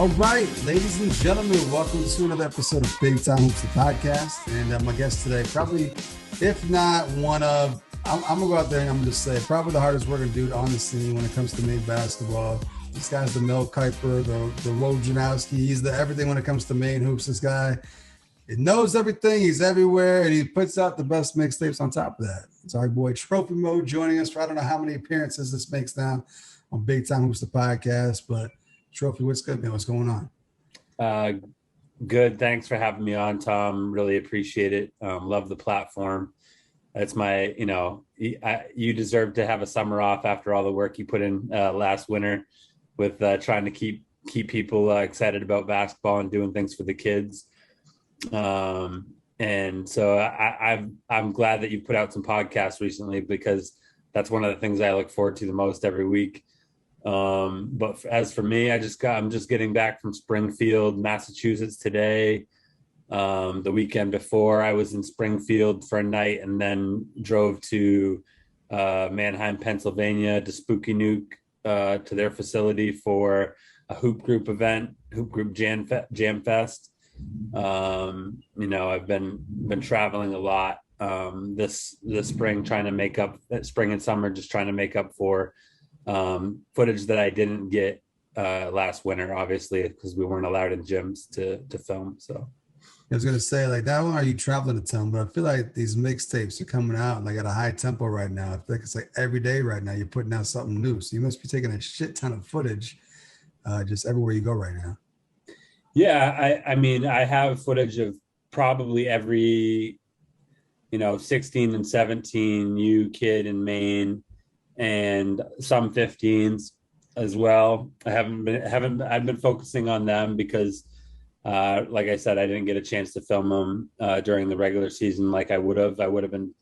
All right, ladies and gentlemen, welcome to another episode of Big Time Hoops, the podcast. And my guest today, probably, if not one of, I'm going to go out there and I'm going to say, probably the hardest working dude on the scene when it comes to Maine basketball. This guy's the Mel Kiper, the Wojnarowski. He's the everything when it comes to Maine hoops. This guy, he knows everything. He's everywhere, and he puts out the best mixtapes on top of that. It's our boy TrophyMode joining us for I don't know how many appearances this makes now on Big Time Hoops, the podcast, but Trophy, what's good, man? What's going on? Good. Thanks for having me on, Tom. Really appreciate it. Love the platform. It's my, you deserve to have a summer off after all the work you put in last winter with trying to keep people excited about basketball and doing things for the kids. And so I'm glad that you put out some podcasts recently because that's one of the things I look forward to the most every week. But as for me, I'm just getting back from Springfield, Massachusetts today. The weekend before I was in Springfield for a night and then drove to Mannheim, Pennsylvania to Spooky Nuke to their facility for a hoop group event, Hoop Group Jam Fest. I've been traveling a lot this spring, trying to make up spring and summer, just trying to make up for footage that I didn't get last winter, obviously, because we weren't allowed in gyms to film. So I was gonna say, like, not only are you traveling to town, but I feel like these mixtapes are coming out like at a high tempo right now. I feel like it's like every day right now you're putting out something new. So you must be taking a shit ton of footage just everywhere you go right now. Yeah, I mean, I have footage of probably every 16 and 17 U kid in Maine and some 15s as well. I've been focusing on them because like I said, I didn't get a chance to film them during the regular season like I would have been,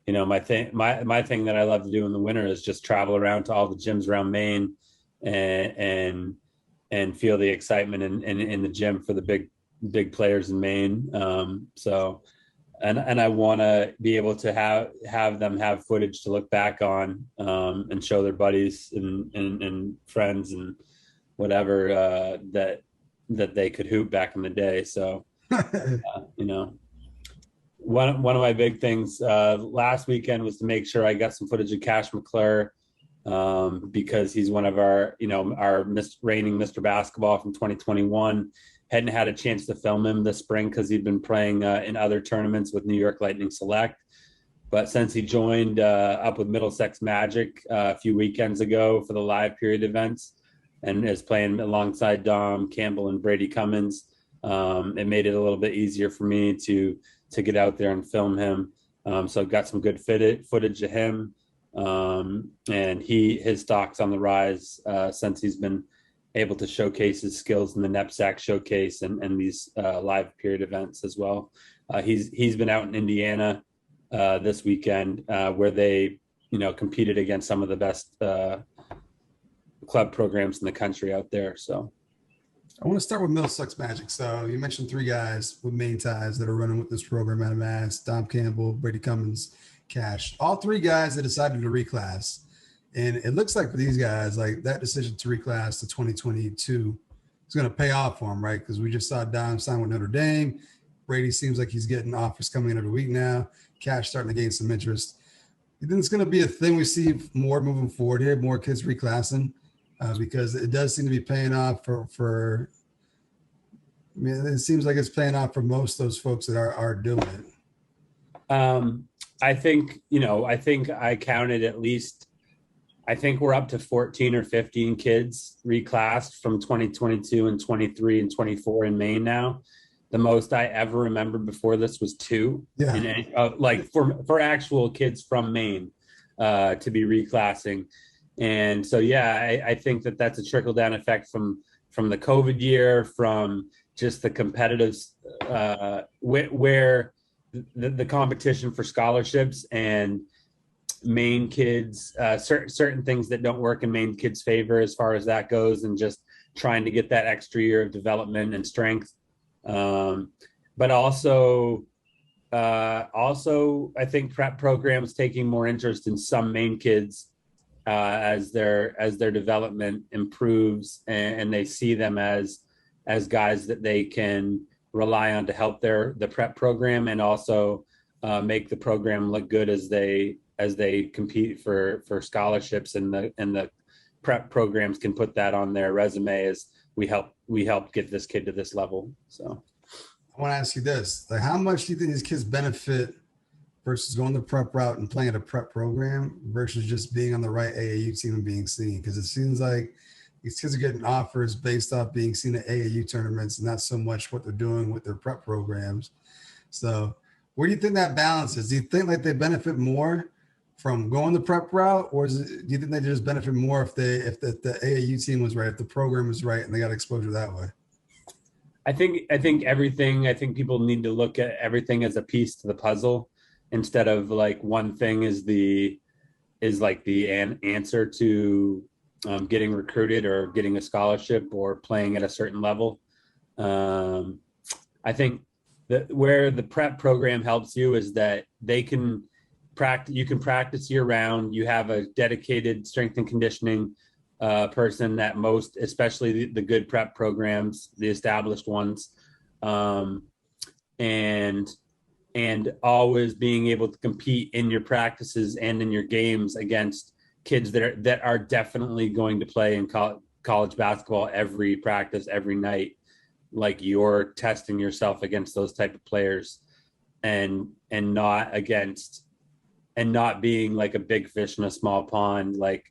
my thing that I love to do in the winter is just travel around to all the gyms around Maine and feel the excitement in the gym for the big players in Maine. And I want to be able to have them have footage to look back on and show their buddies and friends and whatever that they could hoop back in the day. So, one of my big things last weekend was to make sure I got some footage of Cash McClure because he's one of our reigning Mr. Basketball from 2021. Hadn't had a chance to film him this spring because he'd been playing in other tournaments with New York Lightning Select. But since he joined up with Middlesex Magic a few weekends ago for the live period events and is playing alongside Dom Campbell and Brady Cummins, it made it a little bit easier for me to get out there and film him. So I've got some good footage of him. And his stock's on the rise since he's been able to showcase his skills in the knapsack showcase and these live period events as well. He's been out in Indiana this weekend where they competed against some of the best club programs in the country out there. So I want to start with Middlesex Magic. So you mentioned three guys with Maine ties that are running with this program out of Mass: Dom Campbell, Brady Cummins, Cash. All three guys that decided to reclass. And it looks like for these guys, like that decision to reclass to 2022 is going to pay off for them, right? Because we just saw Dom sign with Notre Dame. Brady seems like he's getting offers coming in every week now. Cash starting to gain some interest. You think it's going to be a thing we see more moving forward here, more kids reclassing, because it does seem to be paying off for I mean, it seems like it's paying off for most of those folks that are doing it. I think I counted at least, I think we're up to 14 or 15 kids reclassed from 2022 and 23 and 24 in Maine now. The most I ever remember before this was 2. Yeah. Like for actual kids from Maine to be reclassing. And so, yeah, I think that's a trickle down effect from the COVID year, from just the competitive where the competition for scholarships and Maine kids, certain things that don't work in Maine kids' favor as far as that goes, and just trying to get that extra year of development and strength. But also I think prep programs taking more interest in some Maine kids as their development improves, and they see them as as guys that they can rely on to help the prep program, and also make the program look good as they compete for scholarships, and the prep programs can put that on their resume as we helped get this kid to this level. So I want to ask you this: like, how much do you think these kids benefit versus going the prep route and playing at a prep program versus just being on the right AAU team and being seen? Because it seems like these kids are getting offers based off being seen at AAU tournaments, and not so much what they're doing with their prep programs. So where do you think that balance is? Do you think like they benefit more from going the prep route, or do you think they just benefit more if the AAU team was right, if the program was right, and they got exposure that way? I think everything. I think people need to look at everything as a piece to the puzzle, instead of like one thing is like the answer to getting recruited or getting a scholarship or playing at a certain level. I think that where the prep program helps you is that they can practice. You can practice year round. You have a dedicated strength and conditioning person that most, especially the good prep programs, the established ones, and always being able to compete in your practices and in your games against kids that are definitely going to play in college basketball every practice, every night. Like, you're testing yourself against those type of players, and not being like a big fish in a small pond, like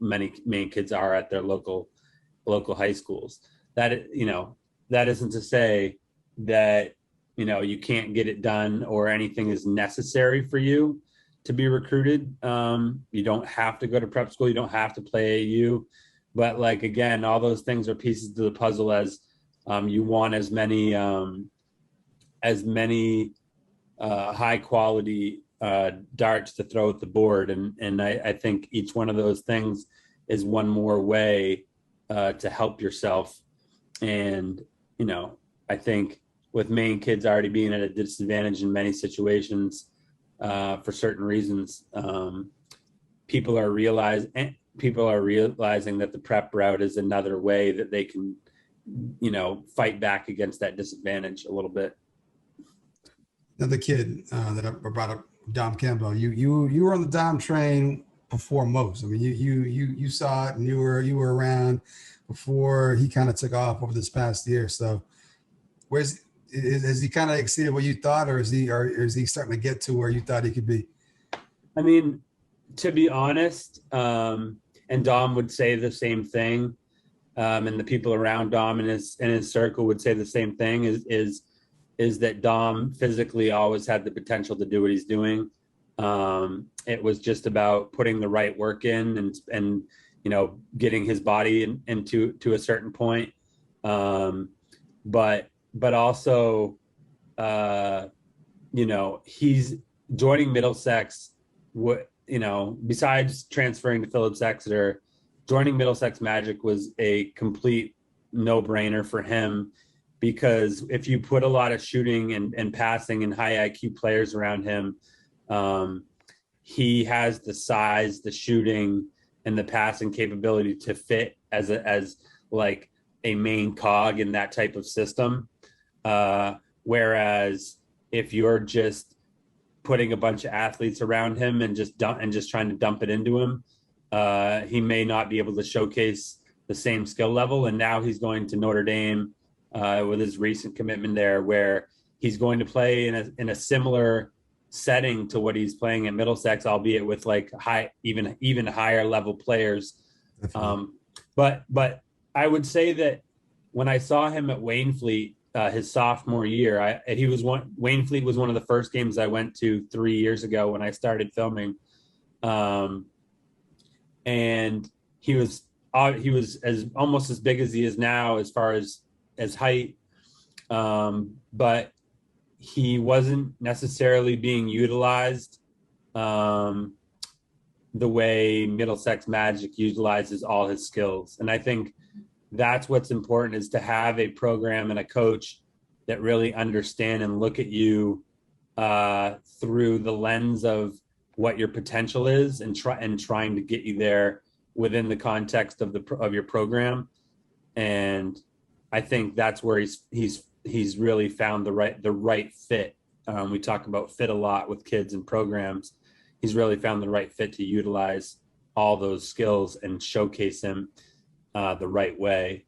many Maine kids are at their local high schools. That, that isn't to say that, you can't get it done or anything is necessary for you to be recruited. You don't have to go to prep school. You don't have to play AU. But like, again, all those things are pieces to the puzzle as you want as many high quality darts to throw at the board. And I think each one of those things is one more way to help yourself. And, I think with Maine kids already being at a disadvantage in many situations for certain reasons, people are realizing that the prep route is another way that they can, fight back against that disadvantage a little bit. Another kid that I brought up, Dom Campbell. You were on the Dom train before most. I mean, you saw it, and you were around before he kind of took off over this past year. So, has he kind of exceeded what you thought, or is he starting to get to where you thought he could be? I mean, to be honest, and Dom would say the same thing, and the people around Dom and his circle would say the same thing. Is that Dom physically always had the potential to do what he's doing. It was just about putting the right work in and getting his body into a certain point. But also, he's joining Middlesex. Besides transferring to Phillips Exeter, joining Middlesex Magic was a complete no-brainer for him, because if you put a lot of shooting and passing and high IQ players around him, he has the size, the shooting, and the passing capability to fit as like a main cog in that type of system. Whereas if you're just putting a bunch of athletes around him and just trying to dump it into him, he may not be able to showcase the same skill level. And now he's going to Notre Dame with his recent commitment there, where he's going to play in a similar setting to what he's playing at Middlesex, albeit with like even higher level players. But I would say that when I saw him at Waynfleet his sophomore year, Waynfleet was one of the first games I went to 3 years ago when I started filming, and he was almost as big as he is now as far as height, but he wasn't necessarily being utilized the way Middlesex Magic utilizes all his skills. And I think that's what's important, is to have a program and a coach that really understand and look at you through the lens of what your potential is, and trying to get you there within the context of your program. And I think that's where he's really found the right fit. We talk about fit a lot with kids and programs. He's really found the right fit to utilize all those skills and showcase him the right way.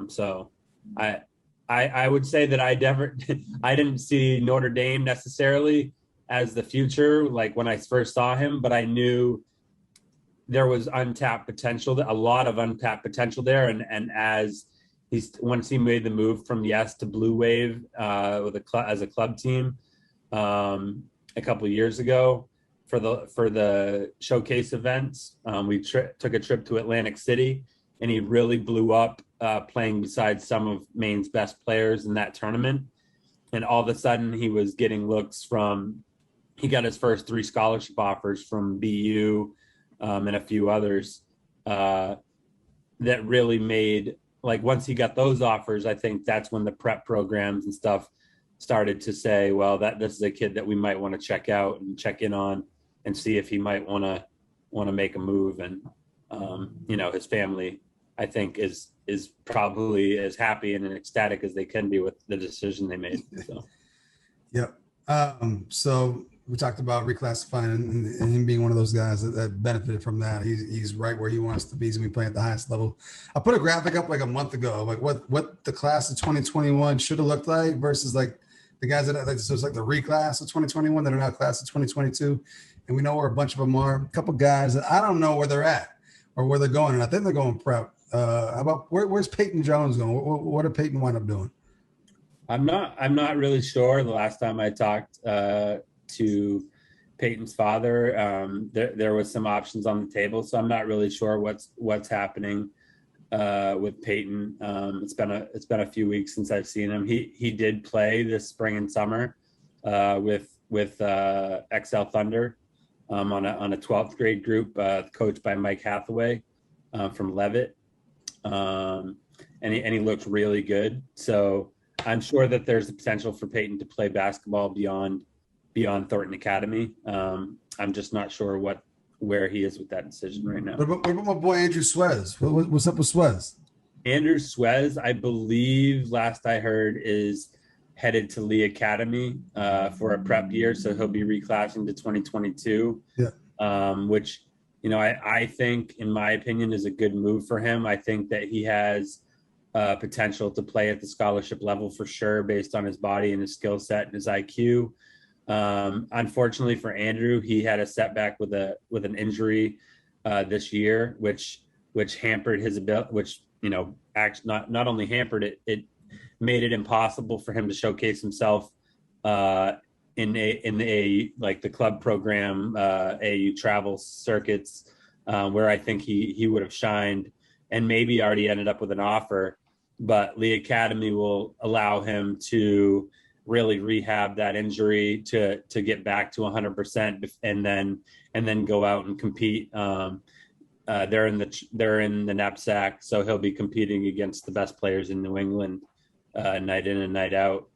So I, I would say that I didn't see Notre Dame necessarily as the future, like when I first saw him, but I knew there was untapped potential, a lot of untapped potential there. And as once he made the move from Yes to Blue Wave as a club team a couple of years ago for the showcase events, we took a trip to Atlantic City, and he really blew up playing beside some of Maine's best players in that tournament. And all of a sudden, he was getting looks he got his first 3 scholarship offers from BU and a few others that really made, like, once he got those offers, I think that's when the prep programs and stuff started to say, well, this is a kid that we might want to check out and check in on and see if he might want to make a move. And his family, I think, is probably as happy and ecstatic as they can be with the decision they made. So, yep. So we talked about reclassifying and him being one of those guys that benefited from that. He's right where he wants to be. He's going to be playing at the highest level. I put a graphic up like a month ago, like what the class of 2021 should have looked like versus like the guys so it's like the reclass of 2021 that are now class of 2022. And we know where a bunch of them are. A couple guys that I don't know where they're at or where they're going. And I think they're going prep. How about where's Peyton Jones going? What did Peyton wind up doing? I'm not really sure. The last time I talked to Peyton's father, there was some options on the table, so I'm not really sure what's happening with Peyton. It's been a few weeks since I've seen him. He did play this spring and summer with XL Thunder on a 12th grade group coached by Mike Hathaway from Levitt, and he looked really good. So I'm sure that there's the potential for Peyton to play basketball beyond Thornton Academy. I'm just not sure where he is with that decision right now. What about my boy Andrew Suez? What's up with Suez? Andrew Suez, I believe, last I heard, is headed to Lee Academy for a prep year, so he'll be reclassing to 2022. Yeah. Which, I think, in my opinion, is a good move for him. I think that he has potential to play at the scholarship level for sure, based on his body and his skill set and his IQ. Unfortunately for Andrew, he had a setback with an injury this year, which hampered his ability. Which actually not only hampered it, it made it impossible for him to showcase himself in the club program, AU travel circuits, where I think he would have shined and maybe already ended up with an offer. But Lee Academy will allow him to really rehab that injury to get back to 100% and then go out and compete. They're in the knapsack, so he'll be competing against the best players in New England night in and night out.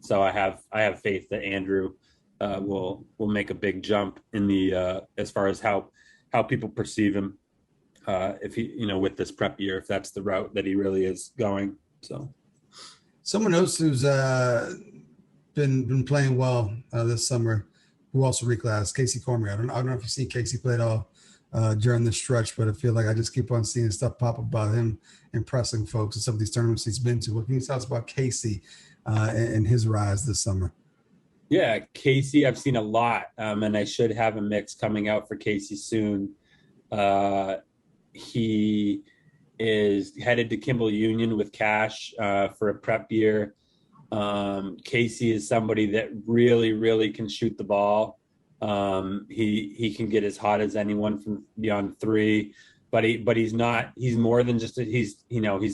So I have faith that Andrew will make a big jump in the as far as how people perceive him if he with this prep year, if that's the route that he really is going. So someone else who's been playing well this summer, who also reclassed, Casey Cormier. I don't know if you see Casey play at all during this stretch, but I feel like I just keep on seeing stuff pop up about him impressing folks in some of these tournaments he's been to. What can you tell us about Casey and his rise this summer? Yeah, Casey, I've seen a lot, and I should have a mix coming out for Casey soon. He is headed to Kimball Union with Cash for a prep year. Casey is somebody that really, really can shoot the ball. He can get as hot as anyone from beyond 3, but he's more than just he's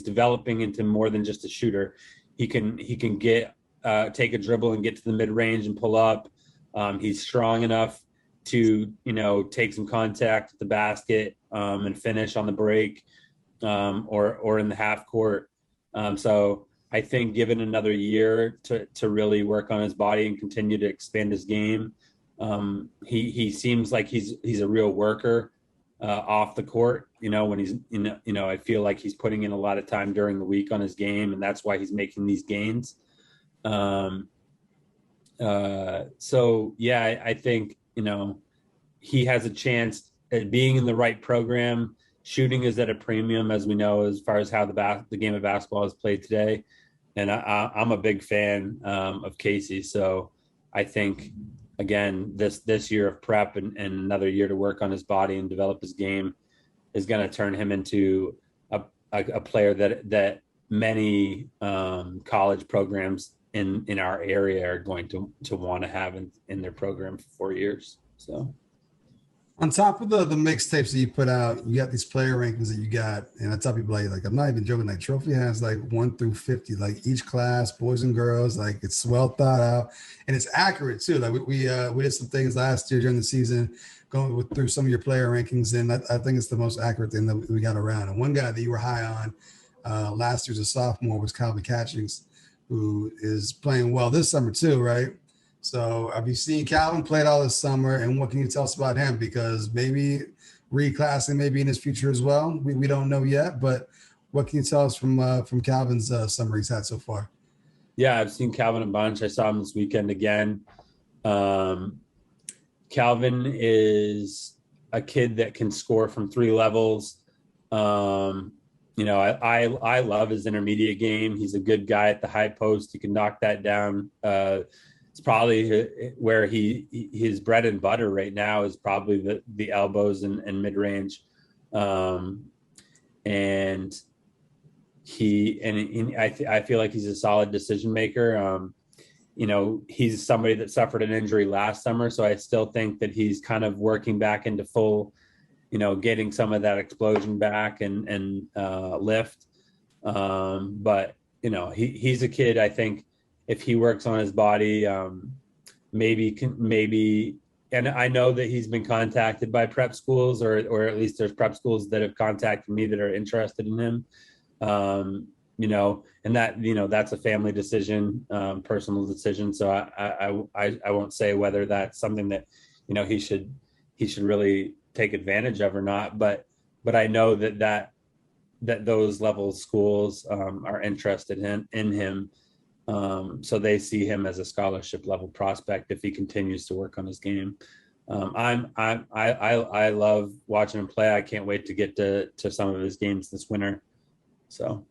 developing into more than just a shooter. He can get take a dribble and get to the mid range and pull up. He's strong enough to take some contact at the basket and finish on the break or in the half court. So I think given another year to really work on his body and continue to expand his game, he seems like he's a real worker. off the court. When he's I feel like he's putting in a lot of time during the week on his game, and that's why he's making these gains. So yeah, I think he has a chance at being in the right program. Shooting is at a premium, as we know, as far as how the game of basketball is played today. And I'm a big fan of Casey. So I think, again, this year of prep and another year to work on his body and develop his game is going to turn him into a player that many college programs in our area are going to want to have in their program for 4 years. So on top of the mixtapes that you put out, you got these player rankings that you got, and I tell people like I'm not even joking. Like Trophy has like 1 through 50, like each class, boys and girls. Like it's well thought out, and it's accurate too. Like we did some things last year during the season, through some of your player rankings, and I think it's the most accurate thing that we got around. And one guy that you were high on last year's a sophomore was Calvin Catchings, who is playing well this summer too, right? So have you seen Calvin played all this summer, and what can you tell us about him? Because maybe reclassing maybe in his future as well. We don't know yet, but what can you tell us from Calvin's summer he's had so far? Yeah, I've seen Calvin a bunch. I saw him this weekend again. Calvin is a kid that can score from 3 levels. I love his intermediate game. He's a good guy at the high post. He can knock that down. It's probably where his bread and butter right now is probably the elbows and mid range, and I feel like he's a solid decision maker. He's somebody that suffered an injury last summer, so I still think that he's kind of working back into full, getting some of that explosion back and lift. But he's a kid. I think if he works on his body, maybe, and I know that he's been contacted by prep schools, or at least there's prep schools that have contacted me that are interested in him. And that's a family decision, personal decision. So I won't say whether that's something that, he should really take advantage of or not. But I know that those level schools are interested in him. So they see him as a scholarship level prospect if he continues to work on his game. I love watching him play. I can't wait to get to some of his games this winter. So,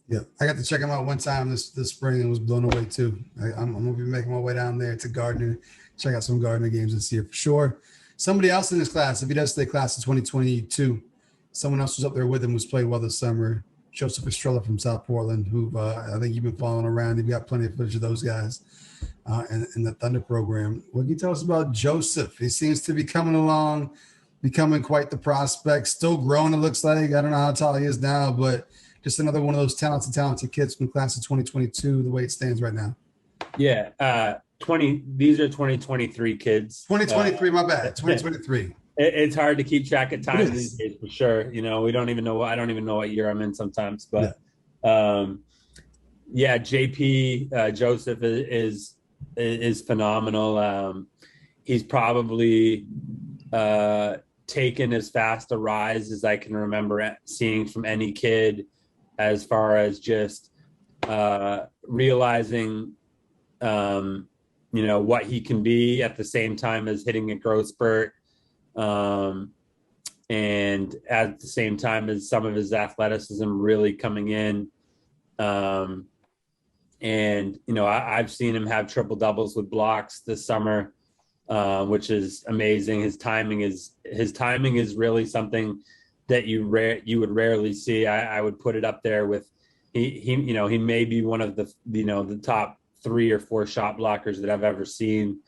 yeah, I got to check him out one time this spring and was blown away too. I'm gonna be making my way down there to Gardner, check out some Gardner games this year for sure. Somebody else in this class, if he does stay class in 2022, someone else who's up there with him who's played well this summer. Joseph Estrella from South Portland, who I think you've been following around. You've got plenty of footage of those guys in the Thunder program. What can you tell us about Joseph? He seems to be coming along, becoming quite the prospect, still growing, it looks like. I don't know how tall he is now, but just another one of those talented kids from the class of 2022, the way it stands right now. Yeah, these are 2023 kids. 2023, my bad, 2023. It's hard to keep track of time these days for sure. We don't even know. I don't even know what year I'm in sometimes. But JP Joseph is phenomenal. He's probably taken as fast a rise as I can remember seeing from any kid, as far as just realizing what he can be at the same time as hitting a growth spurt. And at the same time as some of his athleticism really coming in. I've seen him have triple doubles with blocks this summer, which is amazing. His timing is really something that you would rarely see. I would put it up there with he may be one of the top 3 or 4 shot blockers that I've ever seen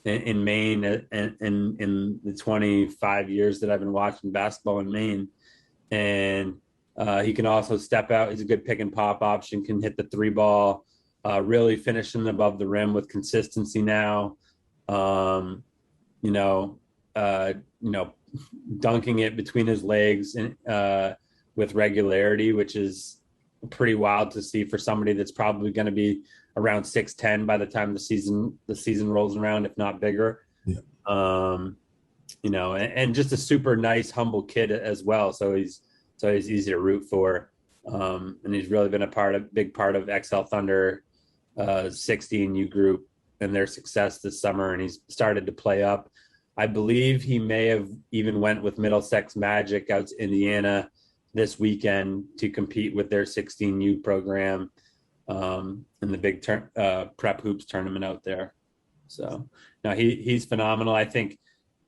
in Maine and in the 25 years that I've been watching basketball in Maine. And he can also step out. He's a good pick and pop option, can hit the 3 ball, really finishing above the rim with consistency now. Dunking it between his legs and with regularity, which is pretty wild to see for somebody that's probably going to be around 6'10" by the time the season rolls around, if not bigger. Yeah. and just a super nice, humble kid as well. So he's easy to root for. And he's really been big part of XL Thunder 16U group and their success this summer. And he's started to play up. I believe he may have even went with Middlesex Magic out to Indiana this weekend to compete with their 16U program in the big prep hoops tournament out there. So now he's phenomenal. I think,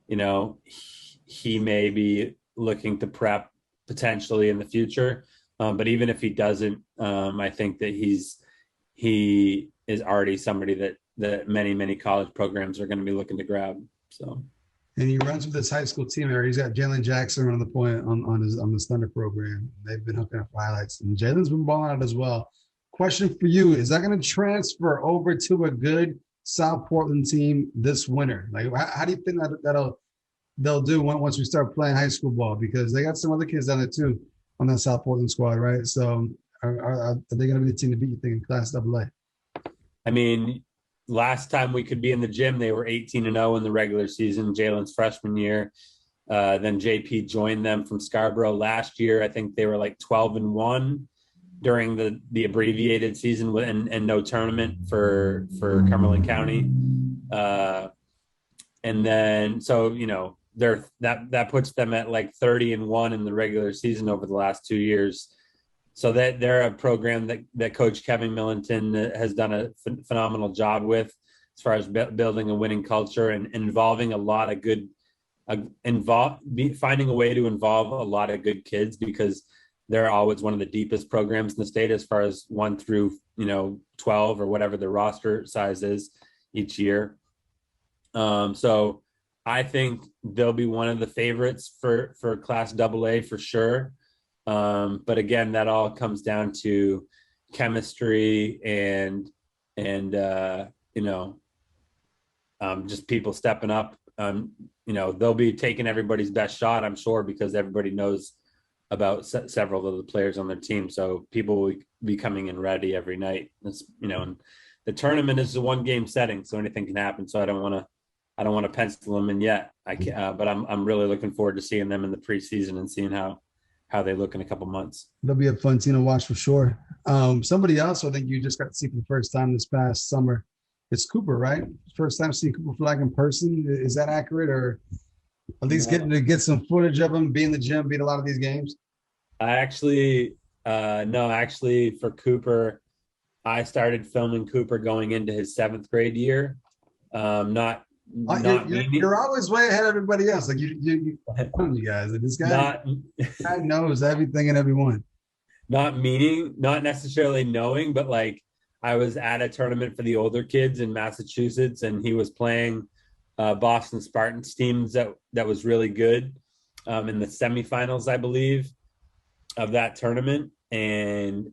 he may be looking to prep potentially in the future. But even if he doesn't, I think that he is already somebody that many college programs are going to be looking to grab. So, and he runs with his high school team there. He's got Jalen Jackson running the point on his Thunder program. They've been hooking up highlights, and Jalen's been balling out as well. Question for you: is that going to transfer over to a good South Portland team this winter? Like, how do you think they'll do once we start playing high school ball? Because they got some other kids down there too on that South Portland squad, right? So are they going to be the team to beat, you think, in Class AA? I mean, last time we could be in the gym, they were 18-0 in the regular season, Jalen's freshman year. Then JP joined them from Scarborough last year. I think they were like 12-1 during the abbreviated season and no tournament for Cumberland County. And then, so, that puts them at like 30-1 in the regular season over the last 2 years. So that they're a program that Coach Kevin Millington has done a phenomenal job with as far as building a winning culture and involving a lot of good, finding a way to involve a lot of good kids, because they're always one of the deepest programs in the state as far as 1 through 12 or whatever the roster size is each year. So I think they'll be one of the favorites for Class AA for sure. But again, that all comes down to chemistry and just people stepping up. They'll be taking everybody's best shot, I'm sure, because everybody knows about several of the players on their team. So people will be coming in ready every night. And the tournament is a 1-game setting, so anything can happen. So I don't want to pencil them in yet. But I'm really looking forward to seeing them in the preseason and seeing how they look in a couple months. They'll be a fun team to watch for sure. Somebody else I think you just got to see for the first time this past summer. It's Cooper, right? First time seeing Cooper Flag in person. Is that accurate, or at least getting to get some footage of him, be in the gym, be at a lot of these games? Actually, for Cooper, I started filming Cooper going into his 7th grade year. You're always way ahead of everybody else. Like you guys. Like this guy knows everything and everyone. Not necessarily knowing, but like I was at a tournament for the older kids in Massachusetts, and he was playing Boston Spartans teams that was really good in the semifinals, I believe, of that tournament. And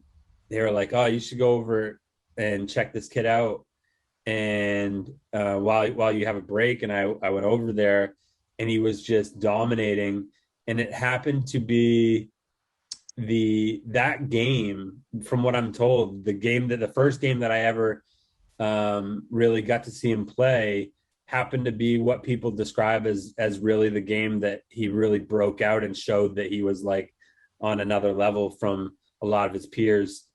they were like, "Oh, you should go over and check this kid out." And while you have a break, and I went over there, and he was just dominating. And it happened to be that game, from what I'm told, the first game that I ever really got to see him play happened to be what people describe as really the game that he really broke out and showed that he was like on another level from a lot of his peers.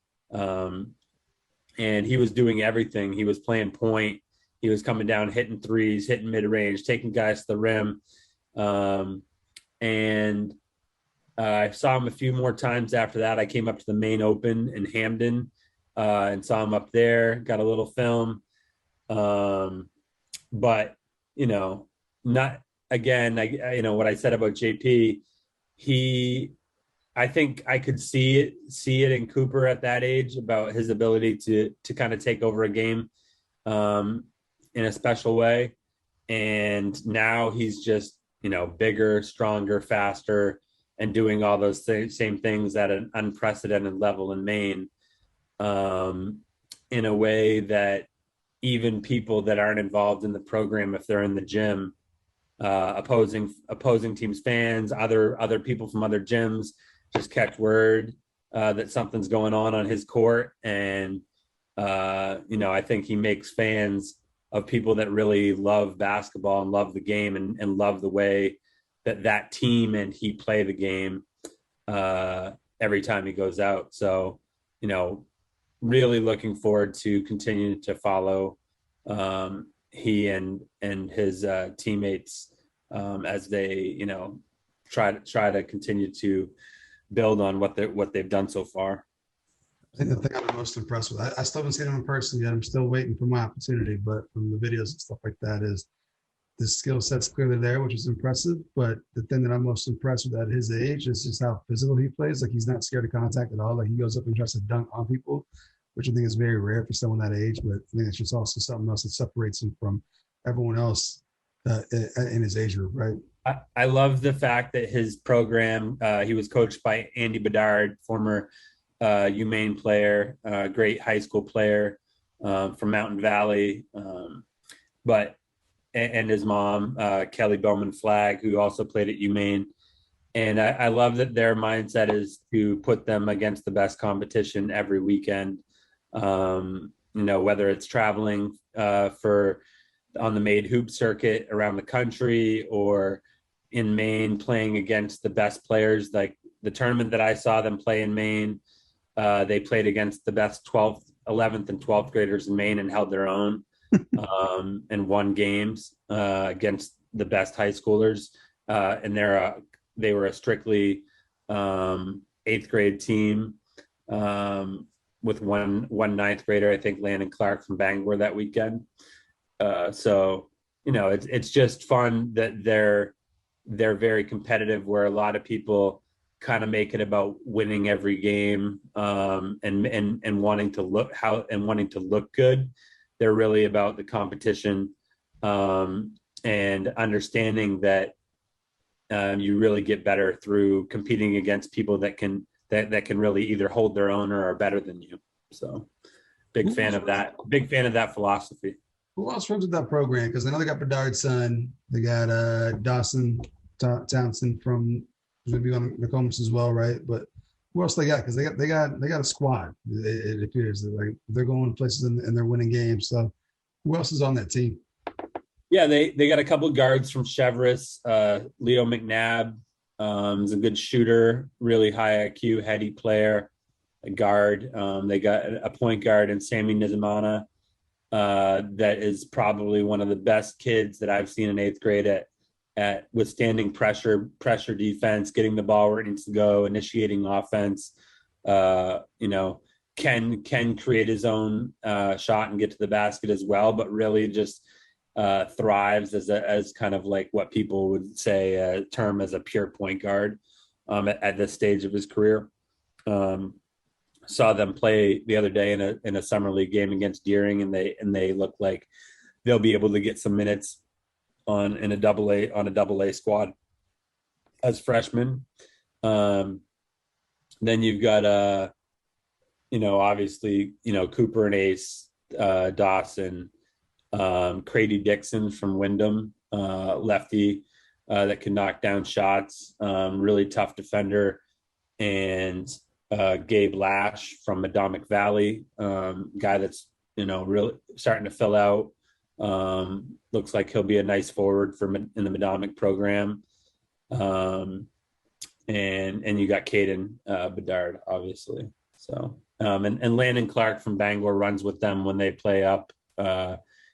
And he was doing everything. He was playing point. He was coming down, hitting threes, hitting mid-range, taking guys to the rim. And I saw him a few more times after that. I came up to the Maine Open in Hamden and saw him up there, got a little film. But, not again, what I said about JP, I think I could see it in Cooper at that age, about his ability to kind of take over a game in a special way. And now he's just, bigger, stronger, faster, and doing all those same things at an unprecedented level in Maine in a way that even people that aren't involved in the program, if they're in the gym, opposing teams, fans, other people from other gyms, just catch word that something's going on his court. And, I think he makes fans of people that really love basketball and love the game and love the way that team and he play the game every time he goes out. So, really looking forward to continuing to follow he and his teammates as they try to continue to build on what they've done so far. I think the thing I'm most impressed with, I still haven't seen him in person yet. I'm still waiting for my opportunity, but from the videos and stuff like that, is the skill set's clearly there, which is impressive. But the thing that I'm most impressed with at his age is just how physical he plays. Like, he's not scared of contact at all. Like, he goes up and tries to dunk on people, which I think is very rare for someone that age. But I think it's just also something else that separates him from everyone else in his age group, right? I love the fact that his program, he was coached by Andy Bedard, former Maine player, great high school player from Mountain Valley, but and his mom, Kelly Bowman Flagg, who also played at UMaine. And I love that their mindset is to put them against the best competition every weekend. Whether it's traveling on the Maine hoop circuit around the country, or in Maine playing against the best players. Like the tournament that I saw them play in Maine, they played against the best 12th, 11th, and 12th graders in Maine and held their own and won games against the best high schoolers. And they were a strictly 8th grade team with one ninth grader, I think Landon Clark from Bangor that weekend. So it's just fun that they're very competitive, where a lot of people kind of make it about winning every game and wanting to look good. They're really about the competition and understanding that you really get better through competing against people that can really either hold their own or are better than you. So big fan of that philosophy. Who else runs with that program? Because I know they got Bedard's son. They got Dawson Townsend from going to be on the Nokomis as well, right? But who else they got? Because they got a squad. It appears that, like, they're going places and they're winning games. So who else is on that team? Yeah, they got a couple of guards from Cheverus. Leo McNabb is a good shooter, really high IQ, heady player. A guard. They got a point guard in Sammy Nizamana. That is probably one of the best kids that I've seen in 8th grade at withstanding pressure defense, getting the ball where it needs to go, initiating offense. Can create his own shot and get to the basket as well, but really just thrives as kind of like what people would say term as a pure point guard at this stage of his career. Saw them play the other day in a summer league game against Deering, and they look like they'll be able to get some minutes on a double A squad as freshmen. Then you've got obviously Cooper and Ace, Dawson, Crady Dixon from Wyndham, lefty that can knock down shots, really tough defender, and Gabe Lash from Madomic Valley, guy that's really starting to fill out. Looks like he'll be a nice forward in the Madomic program. And you got Caden Bedard, obviously. So and Landon Clark from Bangor runs with them when they play up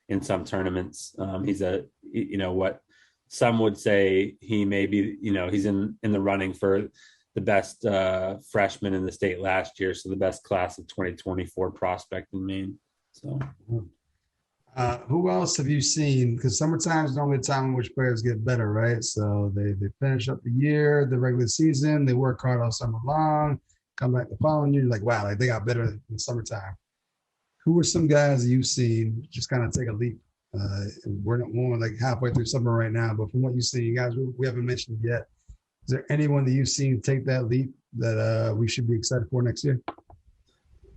in some tournaments. He's what some would say he may be. He's in the running for the best freshman in the state last year, so the best class of 2024 prospect in Maine. So, who else have you seen? Because summertime is normally the time in which players get better, right? So they finish up the year, the regular season, they work hard all summer long, come back the following year, like, wow, like they got better in the summertime. Who are some guys that you've seen just kind of take a leap? We're like halfway through summer right now, but from what you've seen, guys, we haven't mentioned yet. Is there anyone that you've seen take that leap that we should be excited for next year?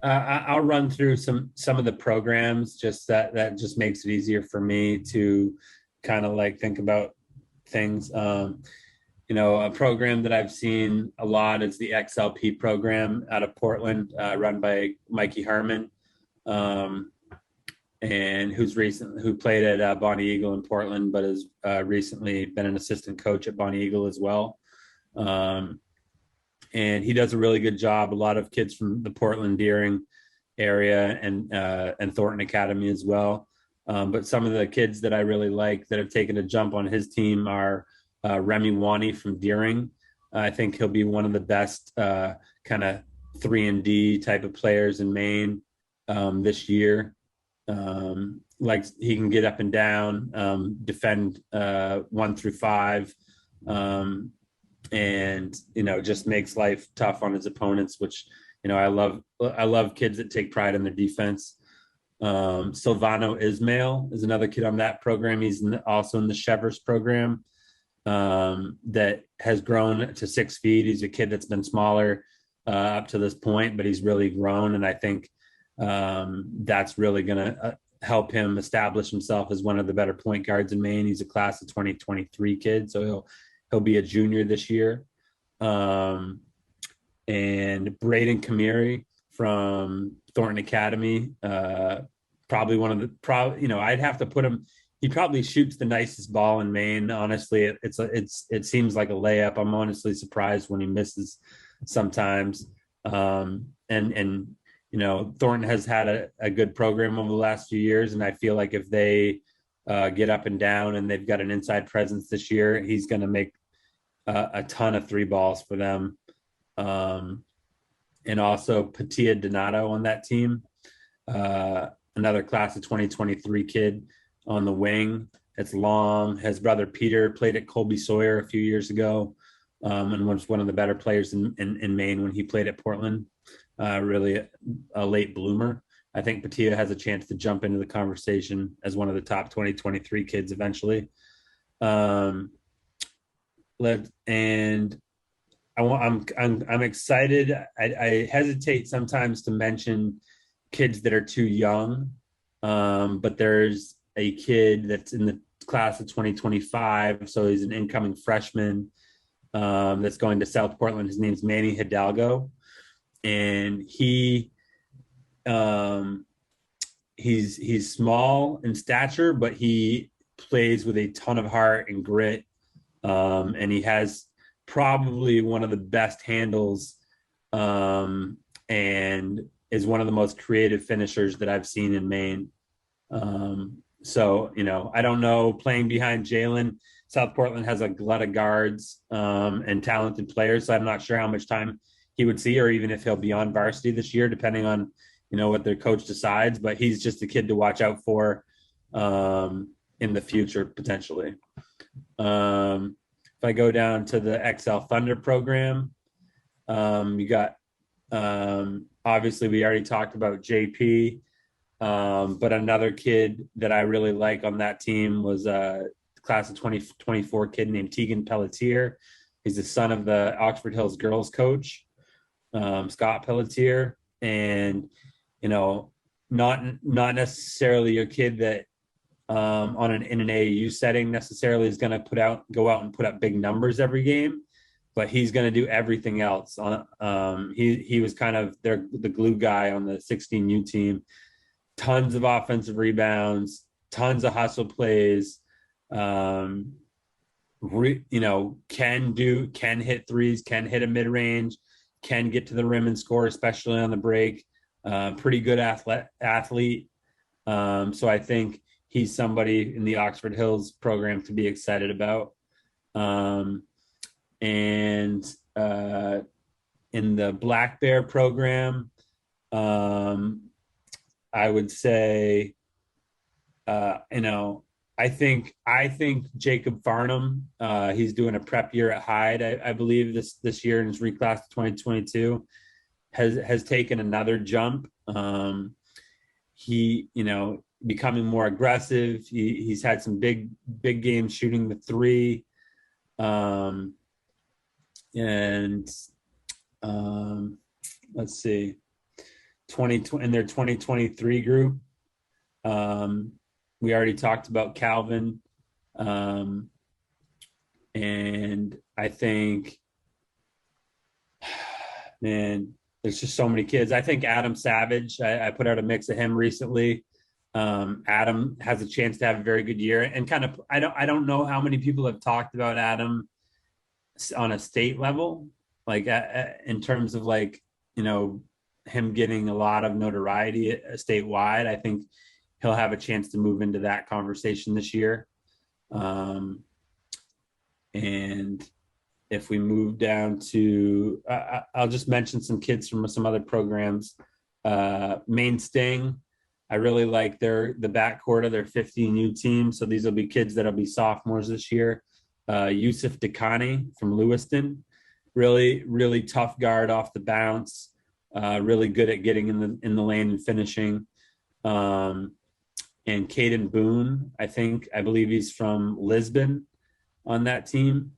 I'll run through some of the programs, just that just makes it easier for me to kind of like think about things. A program that I've seen a lot is the XLP program out of Portland, run by Mikey Harmon. and who played at Bonnie Eagle in Portland, but has recently been an assistant coach at Bonnie Eagle as well. Um, and he does a really good job. A lot of kids from the Portland Deering area and Thornton Academy as well. But some of the kids that I really like that have taken a jump on his team are Remy Wani from Deering. I think he'll be one of the best kind of 3-and-D type of players in Maine this year. Like he can get up and down, defend 1 through 5, and just makes life tough on his opponents, which I love kids that take pride in their defense. Silvano Ismail is another kid on that program. He's also in the Chevers program that has grown to 6 feet. He's a kid that's been smaller up to this point, but he's really grown, and I think that's really going to help him establish himself as one of the better point guards in Maine. He's a class of 2023 kid, so he'll be a junior this year. And Braden Kamiri from Thornton Academy, probably one of the I'd have to put him. He probably shoots the nicest ball in Maine. Honestly, it seems like a layup. I'm honestly surprised when he misses sometimes. Thornton has had a good program over the last few years, and I feel like if they get up and down and they've got an inside presence this year, he's going to make a ton of 3 balls for them. And also Patia Donato on that team, another class of 2023 kid on the wing. It's long. His brother Peter played at Colby Sawyer a few years ago, and was one of the better players in Maine when he played at Portland. Really a late bloomer. I think Patia has a chance to jump into the conversation as one of the top 2023 kids eventually. I'm excited. I hesitate sometimes to mention kids that are too young, but there's a kid that's in the class of 2025, so he's an incoming freshman that's going to South Portland. His name's Manny Hidalgo, and he's small in stature, but he plays with a ton of heart and grit, and he has probably one of the best handles, and is one of the most creative finishers that I've seen in Maine. So I don't know, playing behind Jalen, South Portland has a glut of guards and talented players, so I'm not sure how much time he would see, or even if he'll be on varsity this year, depending on what their coach decides. But he's just a kid to watch out for in the future potentially. If I go down to the XL Thunder program, you got obviously we already talked about JP, but another kid that I really like on that team was a class of 2024 kid named Tegan Pelletier. He's the son of the Oxford Hills girls coach, Scott Pelletier, and not necessarily your kid that in an AAU setting necessarily is going to go out and put up big numbers every game, but he's going to do everything else. He was kind of the glue guy on the 16U team. Tons of offensive rebounds, tons of hustle plays. Can hit threes, can hit a mid range, can get to the rim and score, especially on the break. Pretty good athlete. So I think he's somebody in the Oxford Hills program to be excited about. And in the Black Bear program, I would say, I think Jacob Farnham, he's doing a prep year at Hyde, I believe this year in his reclass of 2022, has taken another jump. He, becoming more aggressive. He's had some big games shooting the 3. Let's see, in their 2023 group. We already talked about Calvin. And I think, man, there's just so many kids. I think Adam Savage, I put out a mix of him recently. Adam has a chance to have a very good year. And kind of, I don't know how many people have talked about Adam on a state level, like in terms of like, him getting a lot of notoriety statewide. I think he'll have a chance to move into that conversation this year. And if we move down to, I'll just mention some kids from some other programs. Maine Sting, I really like the backcourt of their 15U team. So these will be kids that'll be sophomores this year. Yusuf Dakani from Lewiston, really, really tough guard off the bounce. Really good at getting in the lane and finishing. And Caden Boone, I believe he's from Lisbon on that team.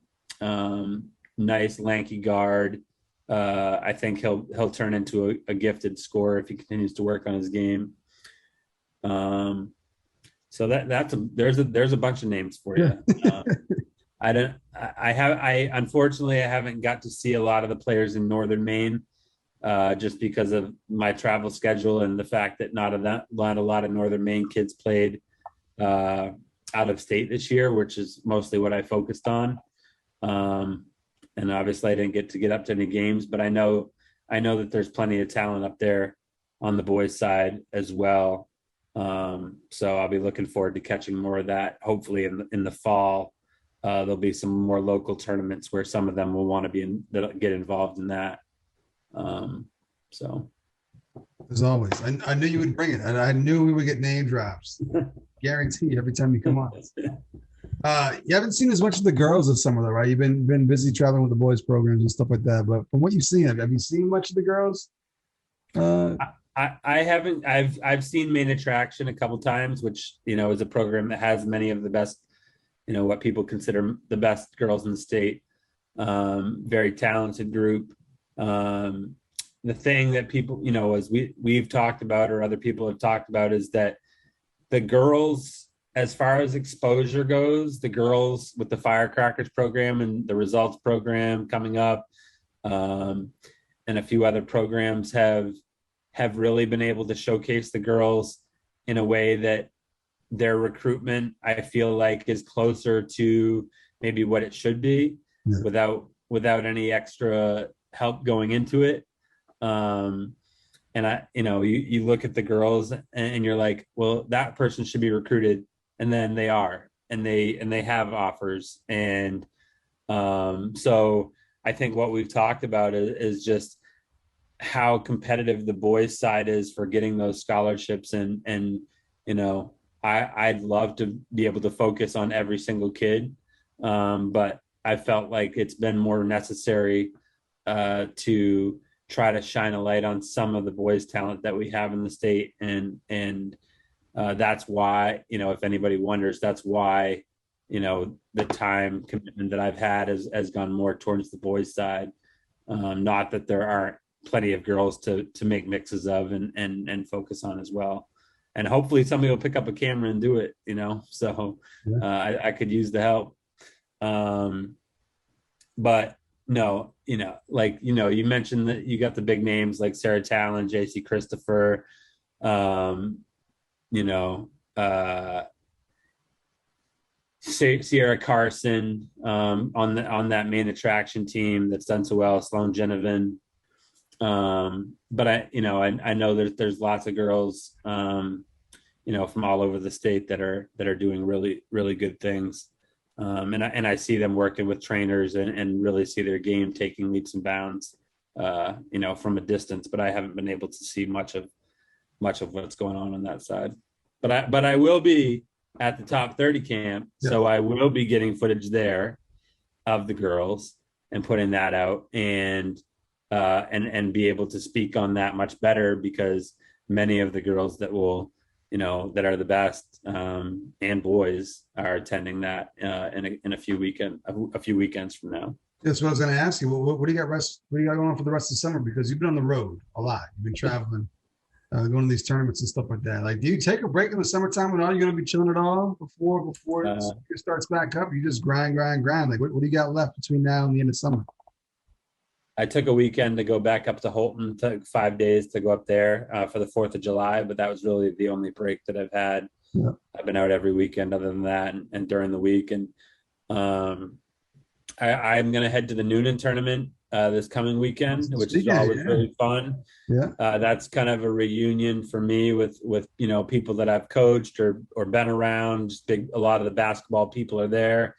Nice lanky guard. I think he'll turn into a gifted scorer if he continues to work on his game. So there's a bunch of names for you. Unfortunately I haven't got to see a lot of the players in Northern Maine, just because of my travel schedule and the fact that not a lot of Northern Maine kids played out of state this year, which is mostly what I focused on. And obviously I didn't get up to any games, but I know that there's plenty of talent up there on the boys' side as well. So I'll be looking forward to catching more of that. Hopefully in the fall, there'll be some more local tournaments where some of them will want to get involved in that. So as always, I knew you would bring it, and I knew we would get name drops. Guaranteed every time you come on. You haven't seen as much of the girls this summer, though, right? You've been busy traveling with the boys programs and stuff like that. But from what you've seen, have you seen much of the girls? I haven't. I've seen Main Attraction a couple times, which is a program that has many of the best, what people consider the best girls in the state. Very talented group. The thing that people, as we've talked about or other people have talked about, is that the girls, as far as exposure goes, the girls with the Firecrackers program and the Results program coming up, and a few other programs have really been able to showcase the girls in a way that their recruitment, I feel like, is closer to maybe what it should be, without any extra help going into it. And you look at the girls and you're like, well, that person should be recruited. And then they are, and they have offers. And so I think what we've talked about is just how competitive the boys' side is for getting those scholarships. And I'd love to be able to focus on every single kid. But I felt like it's been more necessary to try to shine a light on some of the boys' talent that we have in the state. And that's why, if anybody wonders, that's why, the time commitment that I've had has gone more towards the boys' side. Not that there aren't plenty of girls to make mixes of and focus on as well. And hopefully somebody will pick up a camera and do it, so I could use the help. But no, you mentioned that you got the big names like Sarah Talon, JC Christopher, Sierra Carson, on that Main Attraction team that's done so well, Sloan Genevieve. But I know there's lots of girls, from all over the state that are doing really, really good things. And I see them working with trainers and really see their game taking leaps and bounds, from a distance, but I haven't been able to see much of what's going on that side. But I will be at the top 30 camp. Yeah. So I will be getting footage there of the girls and putting that out and be able to speak on that much better, because many of the girls that will, that are the best, and boys are attending that in a few weekends from now. That's what I was going to ask you. What do you got going on for the rest of the summer? Because you've been on the road a lot. You've been traveling, going to these tournaments and stuff like that. Like, do you take a break in the summertime at all? You're going to be chilling at all before it starts back up? You just grind. Like, what do you got left between now and the end of summer? I took a weekend to go back up to Holton. Took 5 days to go up there for the 4th of July, but that was really the only break that I've had. Yeah. I've been out every weekend other than that, and during the week. And um, I'm going to head to the Noonan tournament this coming weekend, which is always really fun. Yeah. That's kind of a reunion for me with people that I've coached or been around. Just a lot of the basketball people are there,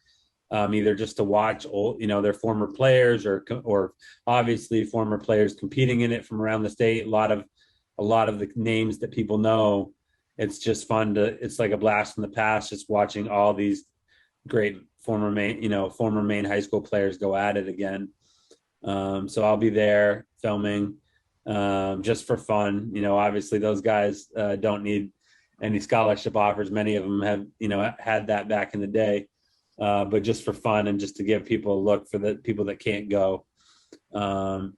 either just to watch their former players or obviously former players competing in it from around the state. A lot of the names that people know. It's just fun it's like a blast from the past, just watching all these great former Maine high school players go at it again. So I'll be there filming just for fun. Obviously those guys don't need any scholarship offers. Many of them have, had that back in the day, but just for fun and just to give people a look for the people that can't go. And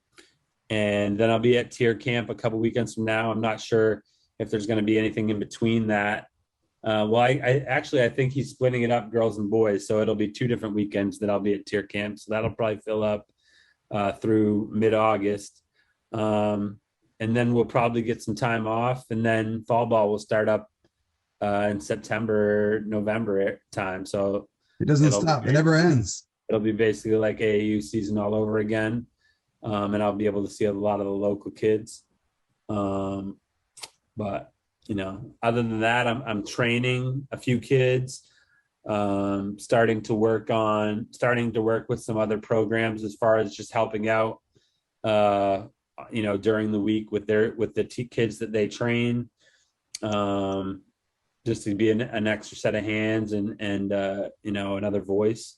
then I'll be at tier camp a couple weekends from now. I'm not sure if there's going to be anything in between that. I think he's splitting it up, girls and boys. So it'll be 2 different weekends that I'll be at tier camp. So that'll probably fill up through mid-August. And then we'll probably get some time off. And then fall ball will start up in September, November time. So it doesn't stop. It never ends. It'll be basically like AAU season all over again. And I'll be able to see a lot of the local kids. But other than that, I'm training a few kids, starting to work with some other programs as far as just helping out, during the week with the kids that they train, just to be an extra set of hands and another voice,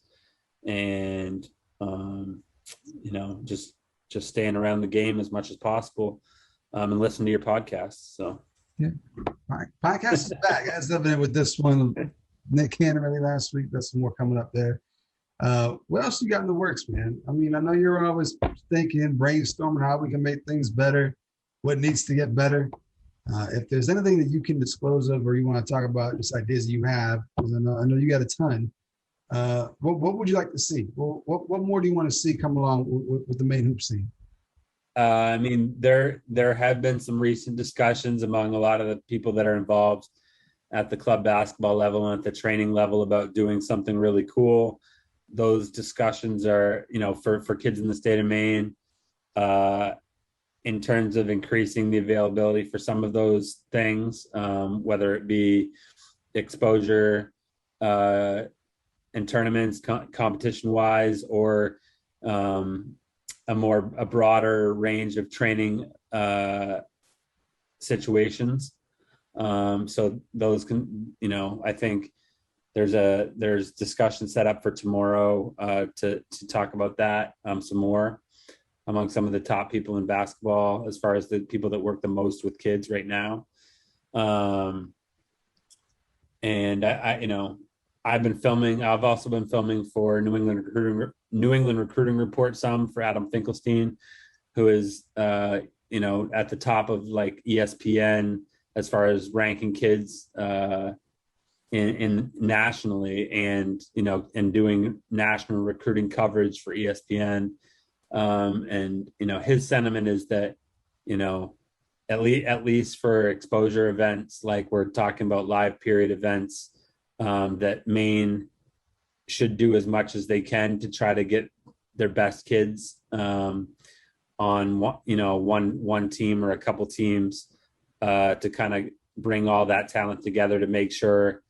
and just staying around the game as much as possible, and listen to your podcasts. So. Yeah, podcast is back. As evident with this one, Nick Canterelli last week. There's some more coming up there. What else you got in the works, man? I mean, I know you're always thinking, brainstorming how we can make things better, what needs to get better. If there's anything that you can disclose of, or you want to talk about, just ideas that you have, because I know you got a ton. What would you like to see? What more do you want to see come along with the Maine hoop scene? I mean, there have been some recent discussions among a lot of the people that are involved at the club basketball level and at the training level about doing something really cool. Those discussions are, for kids in the state of Maine, in terms of increasing the availability for some of those things, whether it be exposure in tournaments, competition-wise, or a broader range of training situations. So those can, I think there's discussion set up for tomorrow to talk about that some more among some of the top people in basketball, as far as the people that work the most with kids right now. And I've been filming. I've also been filming for New England Recruiting Report some for Adam Finkelstein, who is at the top of like ESPN as far as ranking kids in nationally, and doing national recruiting coverage for ESPN. And his sentiment is that at least for exposure events, like we're talking about live period events, that Maine should do as much as they can to try to get their best kids on one team or a couple teams, to kind of bring all that talent together to make sure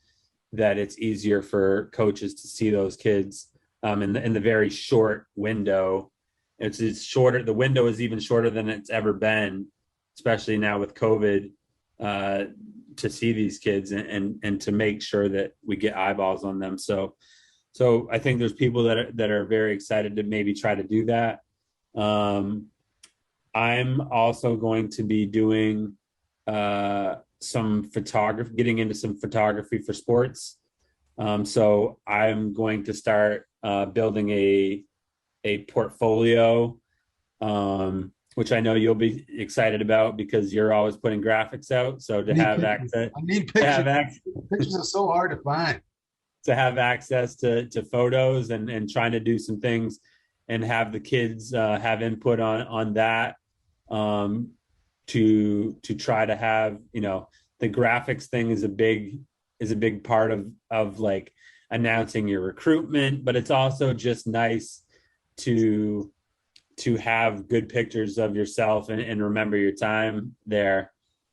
that it's easier for coaches to see those kids in the very short window. It's shorter. The window is even shorter than it's ever been, especially now with COVID, to see these kids and to make sure that we get eyeballs on them. So I think there's people that are very excited to maybe try to do that. I'm also going to be doing some photography, getting into some photography for sports. So I'm going to start building a portfolio, which I know you'll be excited about because you're always putting graphics out. So to have access, I need pictures. Pictures are so hard to find. To have access to photos and trying to do some things and have the kids have input on that, to try to have, the graphics thing is a big part of like announcing your recruitment, but it's also just nice to have good pictures of yourself and remember your time there.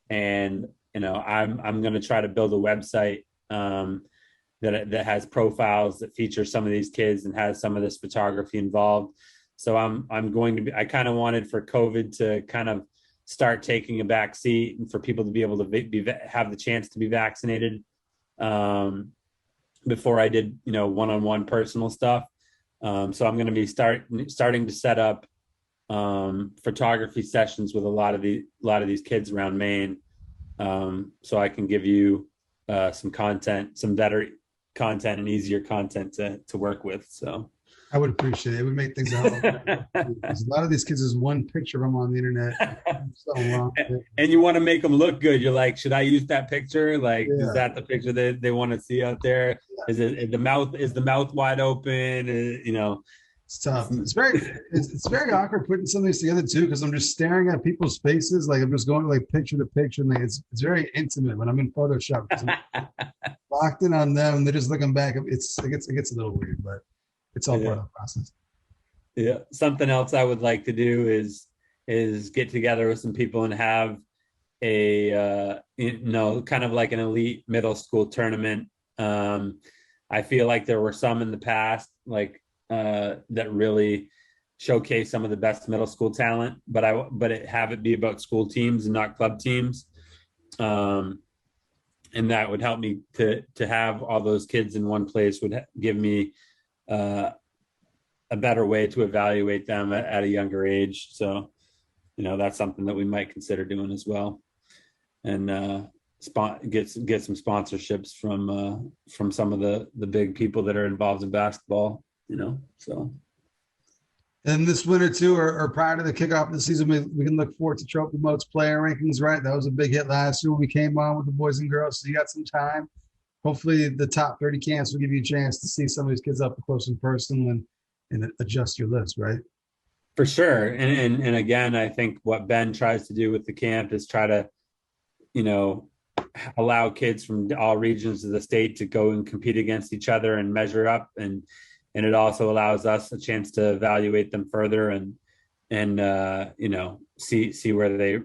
And I'm going to try to build a website that has profiles that feature some of these kids and has some of this photography involved. So I'm going to be, I kind of wanted for COVID to kind of start taking a back seat and for people to be able to have the chance to be vaccinated before I did, one-on-one personal stuff. So I'm going to be starting to set up photography sessions with a lot of these kids around Maine, so I can give you some content, some better content and easier content to work with. So I would appreciate it. It would make things a lot of these kids is one picture of them on the internet. So wrong. And you want to make them look good. You're like, should I use that picture? Like, Yeah. Is that the picture that they want to see out there? Yeah. Is the mouth wide open? It's tough. It's very awkward putting some of these together too, because I'm just staring at people's faces. Like I'm just going like picture to picture, and like it's very intimate when I'm in Photoshop. I'm locked in on them, and they're just looking back. It gets a little weird, but it's all part of the process. Yeah. Something else I would like to do is get together with some people and have a kind of like an elite middle school tournament. I feel like there were some in the past, like that really showcase some of the best middle school talent, but have it be about school teams and not club teams. And that would help me to have all those kids in one place, would give me a better way to evaluate them at a younger age. So, that's something that we might consider doing as well. And get some sponsorships from some of the big people that are involved in basketball, so. And this winter too, or prior to the kickoff of the season, we can look forward to TrophyMode's player rankings, right? That was a big hit last year when we came on with the boys and girls. So you got some time. Hopefully the top 30 camps will give you a chance to see some of these kids up close and personal and adjust your list, right? For sure. And again, I think what Ben tries to do with the camp is try to, allow kids from all regions of the state to go and compete against each other and measure up. And it also allows us a chance to evaluate them further and see where they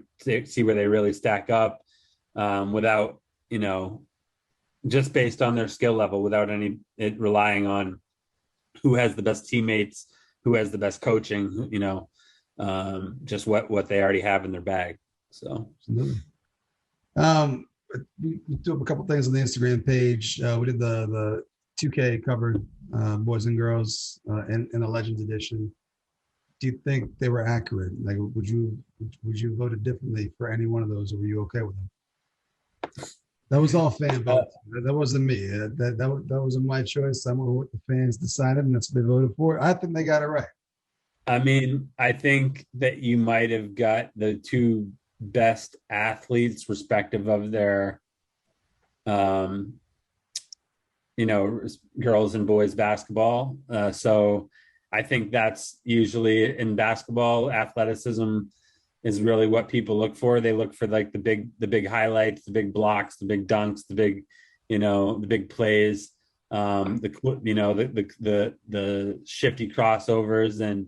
really stack up, without, just based on their skill level, without relying on who has the best teammates, who has the best coaching, just what they already have in their bag. So, we do a couple things on the Instagram page. We did the 2K covered boys and girls in the Legends edition. Do you think they were accurate? Like, would you vote it differently for any one of those, or were you okay with them? That was all fan vote. That wasn't me. That wasn't my choice. I went with what the fans decided, and that's what they voted for. I think they got it right. I mean, I think that you might have got the two best athletes respective of their, girls and boys basketball. So I think that's usually in basketball, athleticism is really what people look for. They look for like the big highlights, the big blocks, the big dunks, the big, the big plays, the shifty crossovers and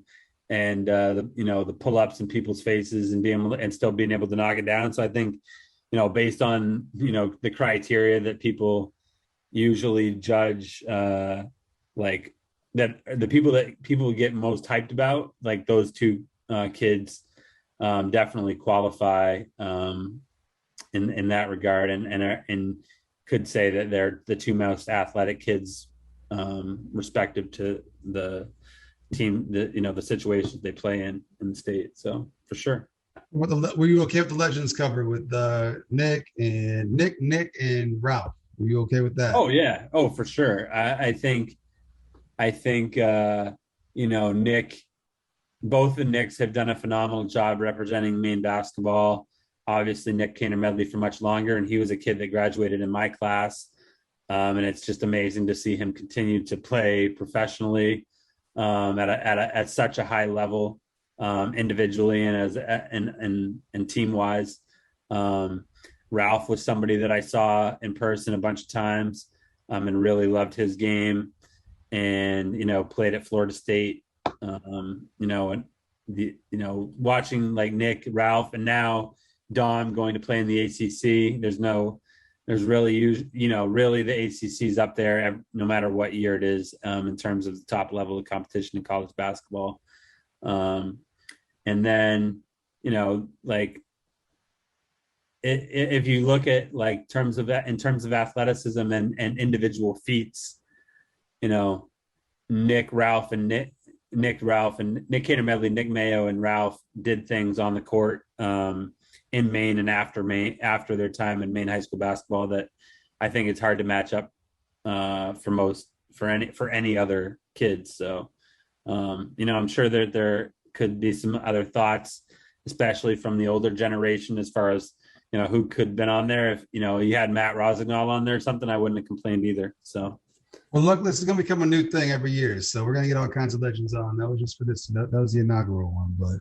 the pull-ups in people's faces and still being able to knock it down. So I think, based on, the criteria that people usually judge, like that the people get most hyped about, like those two kids definitely qualify in that regard, and could say that they're the two most athletic kids respective to the team, the situations they play in the state. So for sure. Were you okay with the Legends cover with Nick and Ralph? Were you okay with that? Oh yeah. Oh, for sure. I think Nick, both the Knicks have done a phenomenal job representing Maine basketball. Obviously, Nick Kaner Medley for much longer, and he was a kid that graduated in my class. And it's just amazing to see him continue to play professionally. at such a high level, individually and and team wise. Um, Ralph was somebody that I saw in person a bunch of times, and really loved his game, and played at Florida State. And watching like Nick, Ralph, and now Dom going to play in the ACC. There's really really the ACC's up there no matter what year it is, in terms of the top level of competition in college basketball. Um, and then like if you look at like terms of that in terms of athleticism and individual feats, you know Ralph and Nick Cater Medley, Nick Mayo and Ralph did things on the court, in Maine and after their time in Maine high school basketball that I think it's hard to match up, for any other kids. So I'm sure that there could be some other thoughts, especially from the older generation, as far as who could have been on there. If you had Matt Rosignol on there or something, I wouldn't have complained either. So. Well, look, this is going to become a new thing every year. So we're going to get all kinds of legends on. That was just for this. That was the inaugural one. But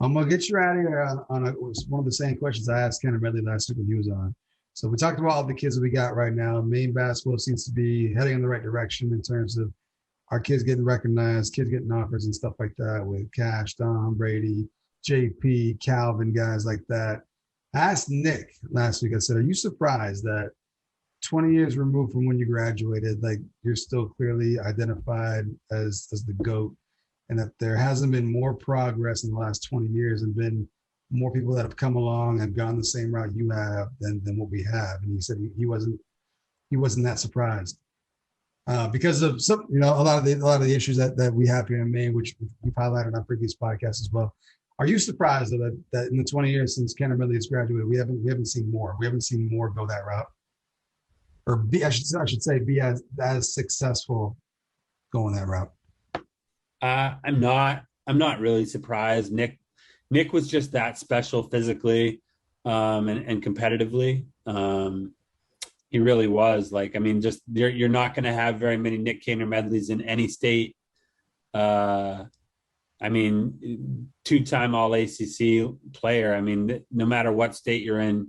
I'm going to get you out of here on one of the same questions I asked Kenner Medley last week when he was on. So we talked about all the kids that we got right now. Maine basketball seems to be heading in the right direction in terms of our kids getting recognized, kids getting offers and stuff like that with Cash, Don, Brady, JP, Calvin, guys like that. I asked Nick last week, I said, are you surprised that 20 years removed from when you graduated, like you're still clearly identified as the GOAT, and that there hasn't been more progress in the last 20 years and been more people that have come along and gone the same route you have than what we have? And he said he wasn't that surprised, because of some, a lot of the issues that we have here in Maine, which we've highlighted on previous podcasts as well. Are you surprised that in the 20 years since Kenner Medley has graduated, we haven't seen more? We haven't seen more go that route, or I should say, be as successful going that route. I'm not really surprised. Nick was just that special physically, and competitively. He really was. Like, I mean, just you're not going to have very many Nick Cater Medleys in any state. I mean, two-time All ACC player. I mean, no matter what state you're in,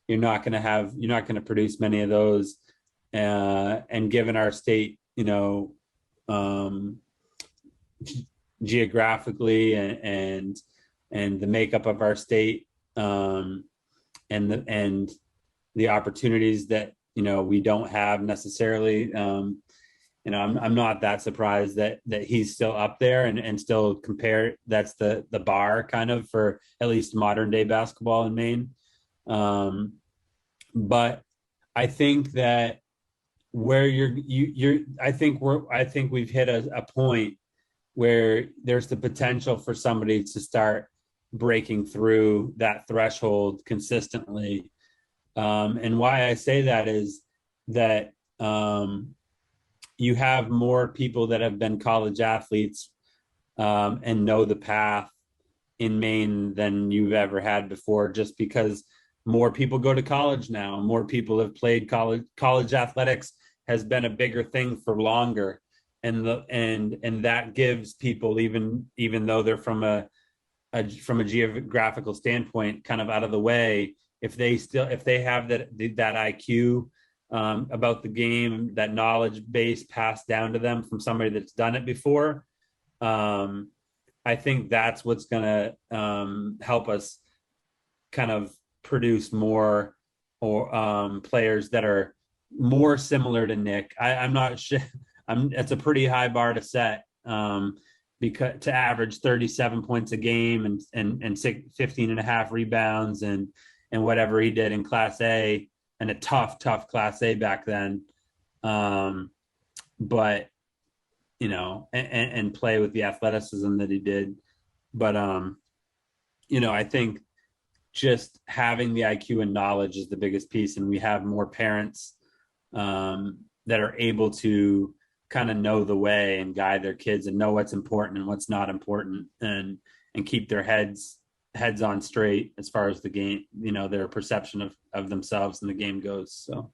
you're not going to produce many of those. And given our state, geographically and the makeup of our state, and the opportunities that we don't have necessarily, I'm not that surprised that he's still up there and still compared. That's the bar kind of for at least modern day basketball in Maine. But I think that where I think we've hit a point where there's the potential for somebody to start breaking through that threshold consistently. And why I say that is that you have more people that have been college athletes, and know the path in Maine than you've ever had before, just because more people go to college now. More people have played college athletics has been a bigger thing for longer. And that gives people, even though they're from a geographical standpoint kind of out of the way, if they have that IQ, about the game, that knowledge base passed down to them from somebody that's done it before, I think that's what's going to help us kind of produce more players that are more similar to Nick. I'm not sure. It's a pretty high bar to set, because to average 37 points a game and 15 and a half rebounds and whatever he did in Class A, and a tough Class A back then. But, and play with the athleticism that he did. But, I think just having the IQ and knowledge is the biggest piece. And we have more parents, that are able to kind of know the way and guide their kids and know what's important and what's not important, and keep their heads on straight as far as the game, their perception of themselves and the game goes. So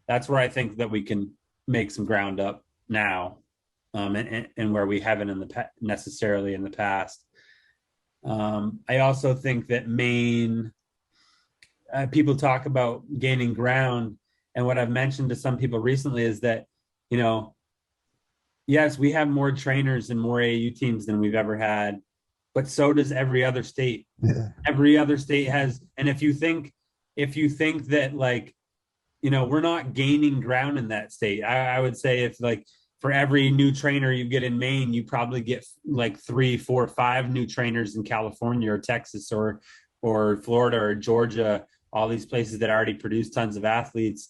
that's where I think that we can make some ground up now. and where we haven't necessarily in the past. I also think that Maine, people talk about gaining ground, and what I've mentioned to some people recently is that, you know, yes, we have more trainers and more AAU teams than we've ever had, but so does every other state. Yeah. Every other state has, and if you think that, like, you know, we're not gaining ground in that state. I would say if, like, for every new trainer you get in Maine, you probably get like 3, 4, 5 new trainers in California or Texas or Florida or Georgia, all these places that already produce tons of athletes.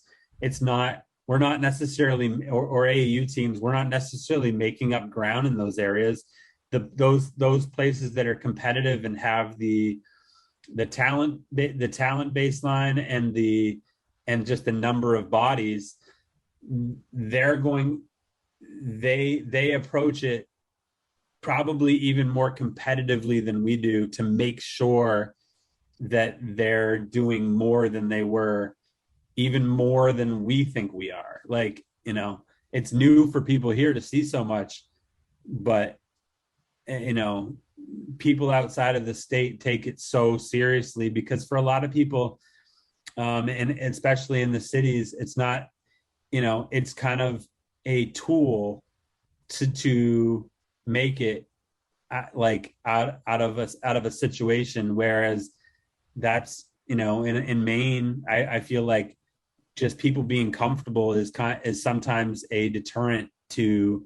We're not necessarily, or AAU teams, we're not necessarily making up ground in those areas. Those places that are competitive and have the talent baseline and just the number of bodies, they approach it probably even more competitively than we do to make sure that they're doing more than they were, even more than we think we are. Like, you know, it's new for people here to see so much, but, you know, people outside of the state take it so seriously, because for a lot of people, and especially in the cities, it's not, you know, it's kind of a tool to make it like out of a situation. Whereas that's, you know, in Maine, I feel like just people being comfortable is sometimes a deterrent to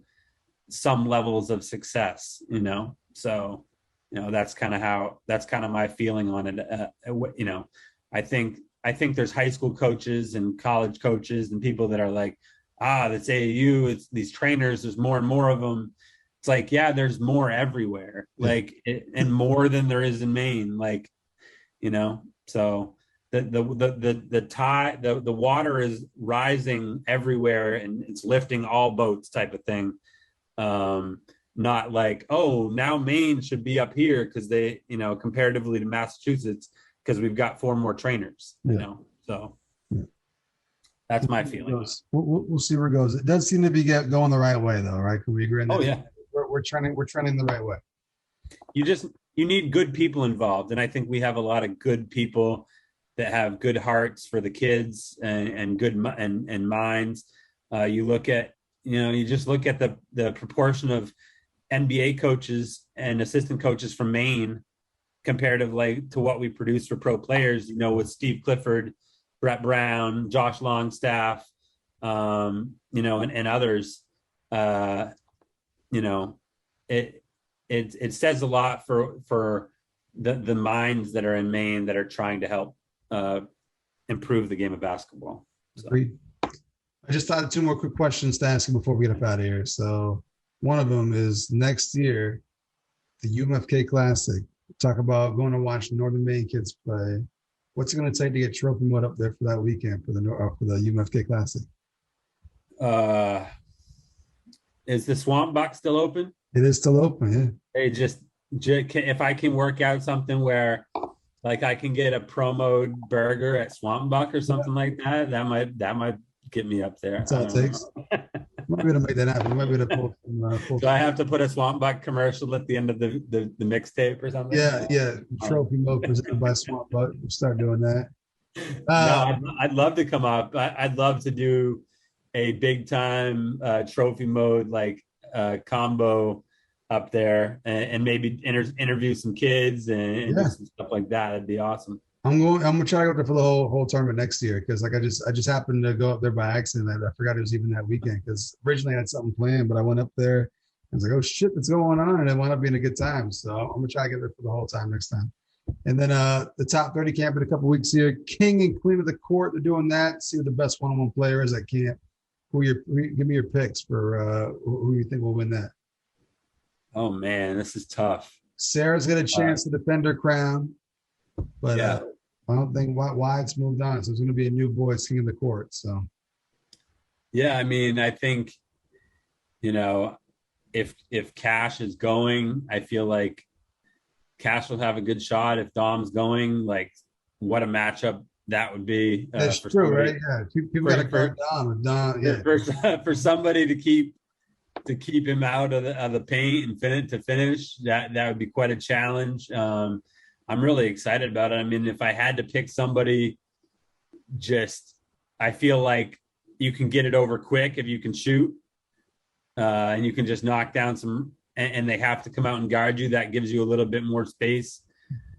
some levels of success, you know? So, you know, that's kind of my feeling on it. You know, I think there's high school coaches and college coaches and people that are like, that's AAU, it's these trainers, there's more and more of them. It's like, yeah, there's more everywhere, like, and more than there is in Maine, like, you know. So the water is rising everywhere and it's lifting all boats, type of thing. Not like, oh, now Maine should be up here because they, you know, comparatively to Massachusetts, because we've got 4 more trainers, you know. So that's my feeling. We'll see where it goes. It does seem to be going the right way, though, right? Can we agree on that? Oh yeah, we're trending the right way. You need good people involved, and I think we have a lot of good people that have good hearts for the kids and good and minds. You look at, you know, you just look at the proportion of NBA coaches and assistant coaches from Maine comparatively to what we produce for pro players, you know, with Steve Clifford, Brett Brown, Josh Longstaff, you know, and others. You know, it says a lot for the minds that are in Maine that are trying to help improve the game of basketball. So. Agreed. I just thought of 2 more quick questions to ask you before we get up out of here. So one of them is, next year, the UMFK Classic. Talk about going to watch Northern Maine kids play. What's it going to take to get TrophyMode up there for that weekend for the UMFK Classic? Is the Swamp Buck still open? It is still open. Yeah. Hey, just if I can work out something where, like, I can get a promo burger at Swamp Buck or something like that, that might get me up there. That's all it takes. Might be able to make that happen. Might be able to pull Do I have to put a Swamp Buck commercial at the end of the mixtape or something? Yeah. TrophyMode presented by Swamp Buck. We'll start doing that. No, I'd love to come up. I'd love to do a big time TrophyMode like combo up there, and maybe interview some kids and do some stuff like that. It'd be awesome. I'm gonna try to go up there for the whole tournament next year, because like I just happened to go up there by accident. I forgot it was even that weekend, because originally I had something planned, but I went up there and was like, oh shit, what's going on? And it wound up being a good time. So I'm gonna try to get there for the whole time next time. And then the top 30 camp in a couple weeks here. King and Queen of the Court, they're doing that. See who the best one-on-one player is at camp. Give me your picks for who you think will win that. Oh man, this is tough. Sarah's got a chance to defend her crown, but I don't think Wyatt's moved on, so it's going to be a new boy King of the Court. So, yeah, I mean, I think, you know, if Cash is going, I feel like Cash will have a good shot. If Dom's going, like, what a matchup that would be. That's true, right? Yeah, people got to guard Dom. Yeah, for somebody to keep to keep him out of the paint and finish. That would be quite a challenge. I'm really excited about it. I mean, if I had to pick somebody, just I feel like you can get it over quick if you can shoot, and you can just knock down some. And they have to come out and guard you. That gives you a little bit more space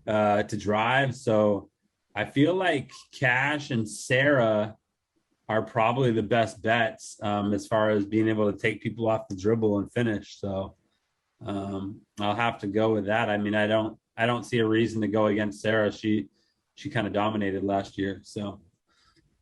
to drive. So I feel like Cash and Sarah are probably the best bets as far as being able to take people off the dribble and finish. So I'll have to go with that. I mean, I don't see a reason to go against Sarah. She kind of dominated last year. So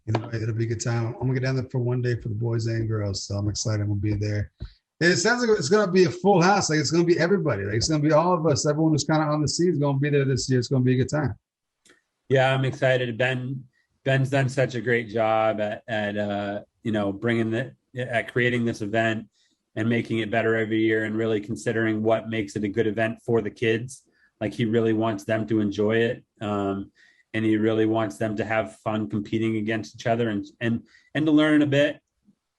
it'll be a good time. I'm gonna get down there for one day for the boys and girls. So I'm excited. I'm gonna be there. It sounds like it's gonna be a full house. Like it's gonna be everybody. Like it's gonna be all of us. Everyone who's kind of on the scene is gonna be there this year. It's gonna be a good time. Yeah, I'm excited. Ben's done such a great job at creating this event and making it better every year, and really considering what makes it a good event for the kids. Like he really wants them to enjoy it, and he really wants them to have fun competing against each other and to learn a bit,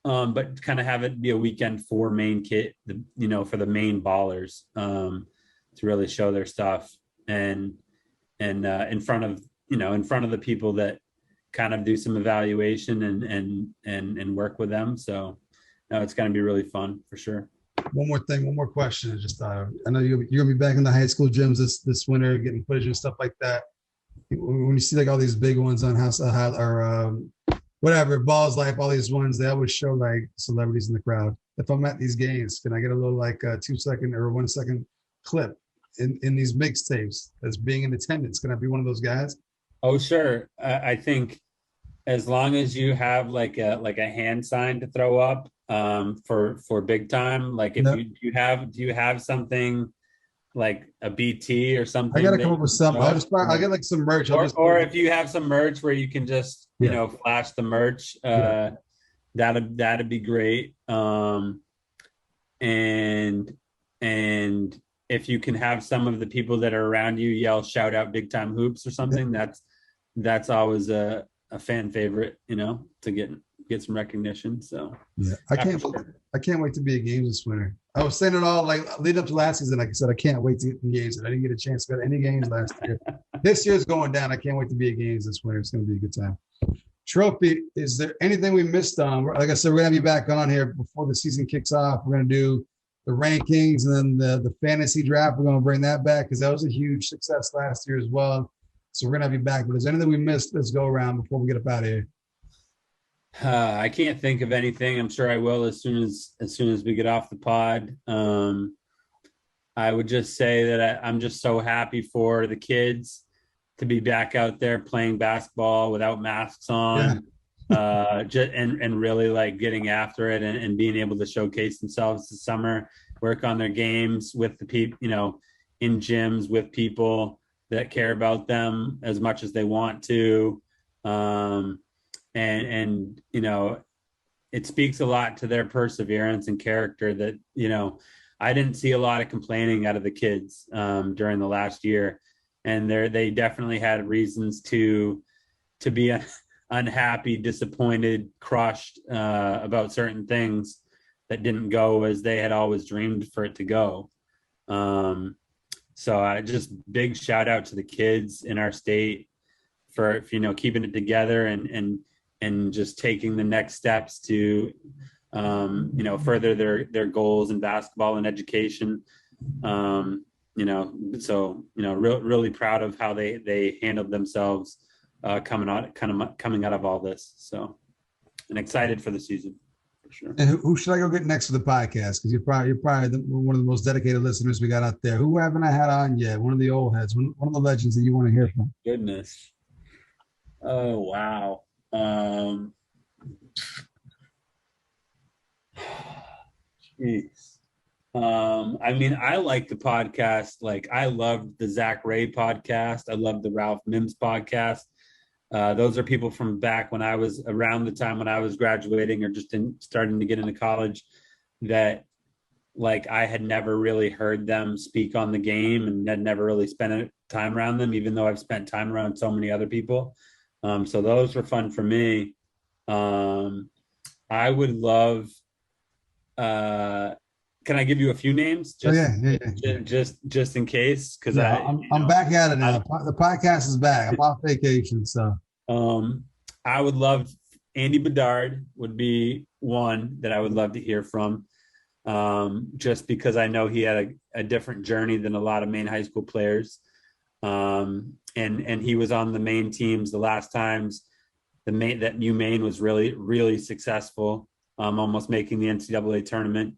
but kind of have it be a weekend for Maine for the Maine ballers, to really show their stuff and in front of the people that kind of do some evaluation and work with them. So no, it's going to be really fun for sure. One more question. I just thought of. I know you're gonna be back in the high school gyms this winter, getting footage and stuff like that. When you see like all these big ones on House or whatever, Balls Life, all these ones, they always show like celebrities in the crowd. If I'm at these games, can I get a little like 2-second or 1-second clip in these mixtapes as being in attendance? Can I be one of those guys? Oh, sure. I think as long as you have like a hand sign to throw up for big time, like if do you have something like a BT or something? I gotta come up with something. I'll get like some merch. Or if you have some merch where you can just flash the merch, that'd be great. And if you can have some of the people that are around you yell shout out Big Time Hoops or something, that's always a fan favorite, to get some recognition. So yeah, I can't wait to be at games this winter. I was saying it all like leading up to last season. Like I said, I can't wait to get in games. I didn't get a chance to go to any games last year. This year's going down. I can't wait to be at games this winter. It's going to be a good time. Trophy, is there anything we missed on? Like I said, we're going to be back on here before the season kicks off. We're going to do the rankings and then the fantasy draft. We're going to bring that back because that was a huge success last year as well. So we're going to be back. But is there anything we missed? Let's go around before we get up out of here. I can't think of anything. I'm sure I will as soon as we get off the pod. I would just say that I'm just so happy for the kids to be back out there playing basketball without masks on, and really like getting after it and being able to showcase themselves this summer, work on their games with the people, in gyms with people that care about them as much as they want to. And it speaks a lot to their perseverance and character that, I didn't see a lot of complaining out of the kids during the last year. And they definitely had reasons to be unhappy, disappointed, crushed about certain things that didn't go as they had always dreamed for it to go. So I just big shout out to the kids in our state for keeping it together and just taking the next steps to further their goals in basketball and education. Really proud of how they handled themselves coming out of all this. So, and excited for the season for sure. And who should I go get next for the podcast? Because you're probably one of the most dedicated listeners we got out there. Who haven't I had on yet? One of the old heads, one of the legends that you want to hear from. Goodness. Oh wow. Jeez. I like the podcast. Like I loved the Zach Ray podcast. I loved the Ralph Mims podcast. Those are people from back when I was around the time when I was graduating or just starting to get into college that like I had never really heard them speak on the game and had never really spent time around them, even though I've spent time around so many other people. So those were fun for me. I would love can I give you a few names? Just in case, because I'm back at it now. The podcast is back. I'm off vacation, so I would love Andy Bedard would be one that I would love to hear from, just because I know he had a different journey than a lot of Maine high school players, and he was on the Maine teams the last times that New Maine was really, really successful, almost making the NCAA tournament.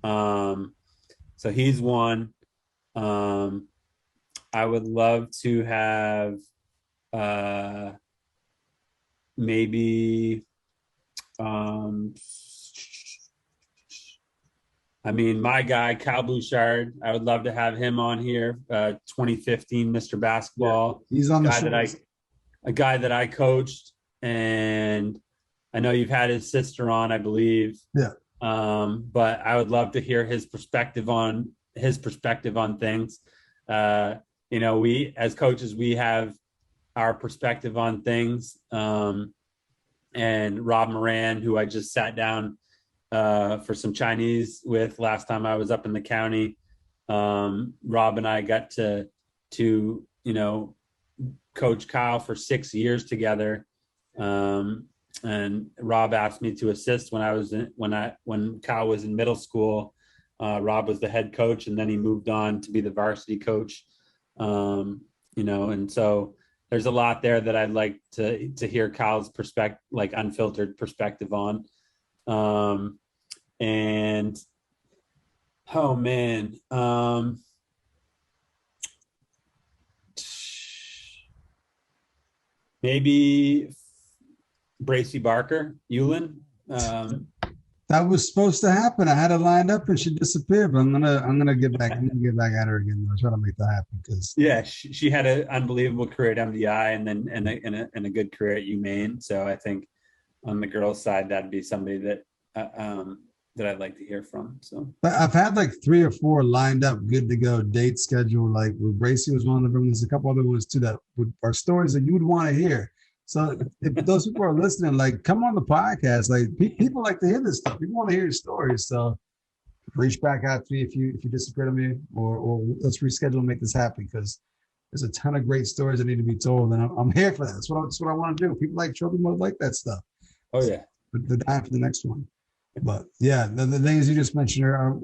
So he's one. I would love to have maybe my guy Cal Bouchard, I would love to have him on here. 2015 Mr. Basketball. Yeah, he's on the show. A guy that I coached, and I know you've had his sister on, I believe. Yeah. But I would love to hear his perspective on things. We as coaches, we have our perspective on things. And Rob Moran, who I just sat down for some Chinese with last time I was up in the county. Rob and I got to coach Kyle for 6 years together. And Rob asked me to assist when Kyle was in middle school. Rob was the head coach, and then he moved on to be the varsity coach. And so there's a lot there that I'd like to hear Kyle's perspective, like unfiltered perspective on. And oh man, maybe Bracy Barker, Eulin. That was supposed to happen. I had it lined up and she disappeared, but I'm gonna get back. I'm gonna get back at her again. I'll try to make that happen because she had an unbelievable career at MDI and then and a good career at UMaine. So I think on the girls' side, that'd be somebody that that I'd like to hear from. So I've had like 3 or 4 lined up, good to go, date schedule. Like Bracy was one of them. There's a couple other ones too that are stories that you would want to hear. So if those people are listening, like, come on the podcast. Like, people like to hear this stuff. People want to hear your stories. So reach back out to me if you disagree with me, or let's reschedule and make this happen, because there's a ton of great stories that need to be told, and I'm here for that. That's what I want to do. People like TrophyMode like that stuff. Oh yeah, they're dying for the next one. But yeah, the things you just mentioned are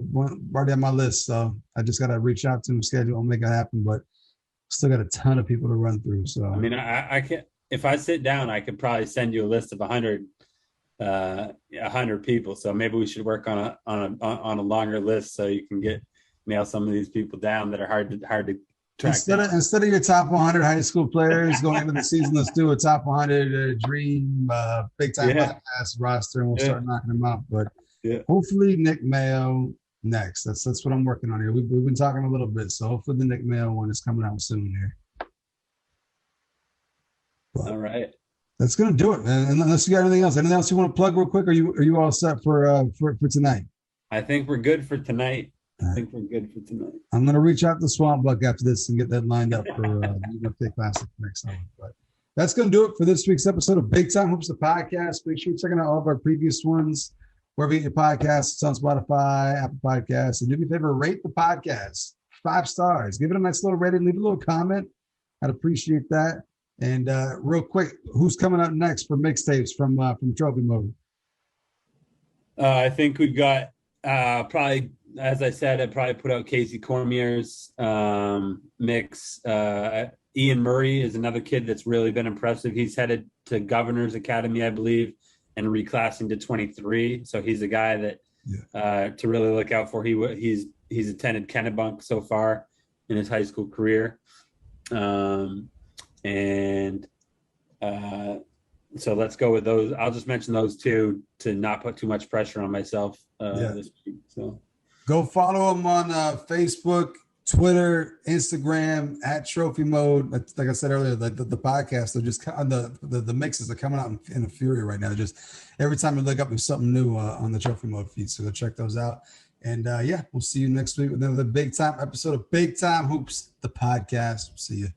already on my list. So I just got to reach out to them, schedule, and make it happen. But still got a ton of people to run through. So I mean, I can't. If I sit down, I could probably send you a list of 100 people. So maybe we should work on a longer list so you can nail some of these people down that are hard to track. Instead of your top 100 high school players going into the season, let's do a top 100 dream big time podcast roster, and we'll start knocking them out. But hopefully Nick Mayo next. That's what I'm working on here. We've been talking a little bit, so hopefully the Nick Mayo one is coming out soon here. But all right, that's gonna do it, man. Unless you got anything else you want to plug real quick? Are you all set for tonight? I think we're good for tonight. I'm gonna reach out to Swamp Buck after this and get that lined up for UK Classic next time. But that's gonna do it for this week's episode of Big Time Hoops, the podcast. Make sure you're checking out all of our previous ones wherever you get your podcasts. It's on Spotify, Apple Podcasts, and do me a favor, rate the podcast 5 stars. Give it a nice little rating, leave a little comment. I'd appreciate that. And real quick, who's coming up next for mixtapes from TrophyMode? I think we've got probably, as I said, I'd probably put out Casey Cormier's mix. Ian Murray is another kid that's really been impressive. He's headed to Governor's Academy, I believe, and reclassing to 23. So he's a guy that to really look out for. He's attended Kennebunk so far in his high school career. So let's go with those. I'll just mention those 2 to not put too much pressure on myself this week. So go follow them on Facebook, Twitter, Instagram at TrophyMode. Like I said earlier, the podcast, they're just the mixes are coming out in a fury right now. Just every time you look up, there's something new on the TrophyMode feed. So go check those out. And we'll see you next week with another big time episode of Big Time Hoops, the podcast. See you.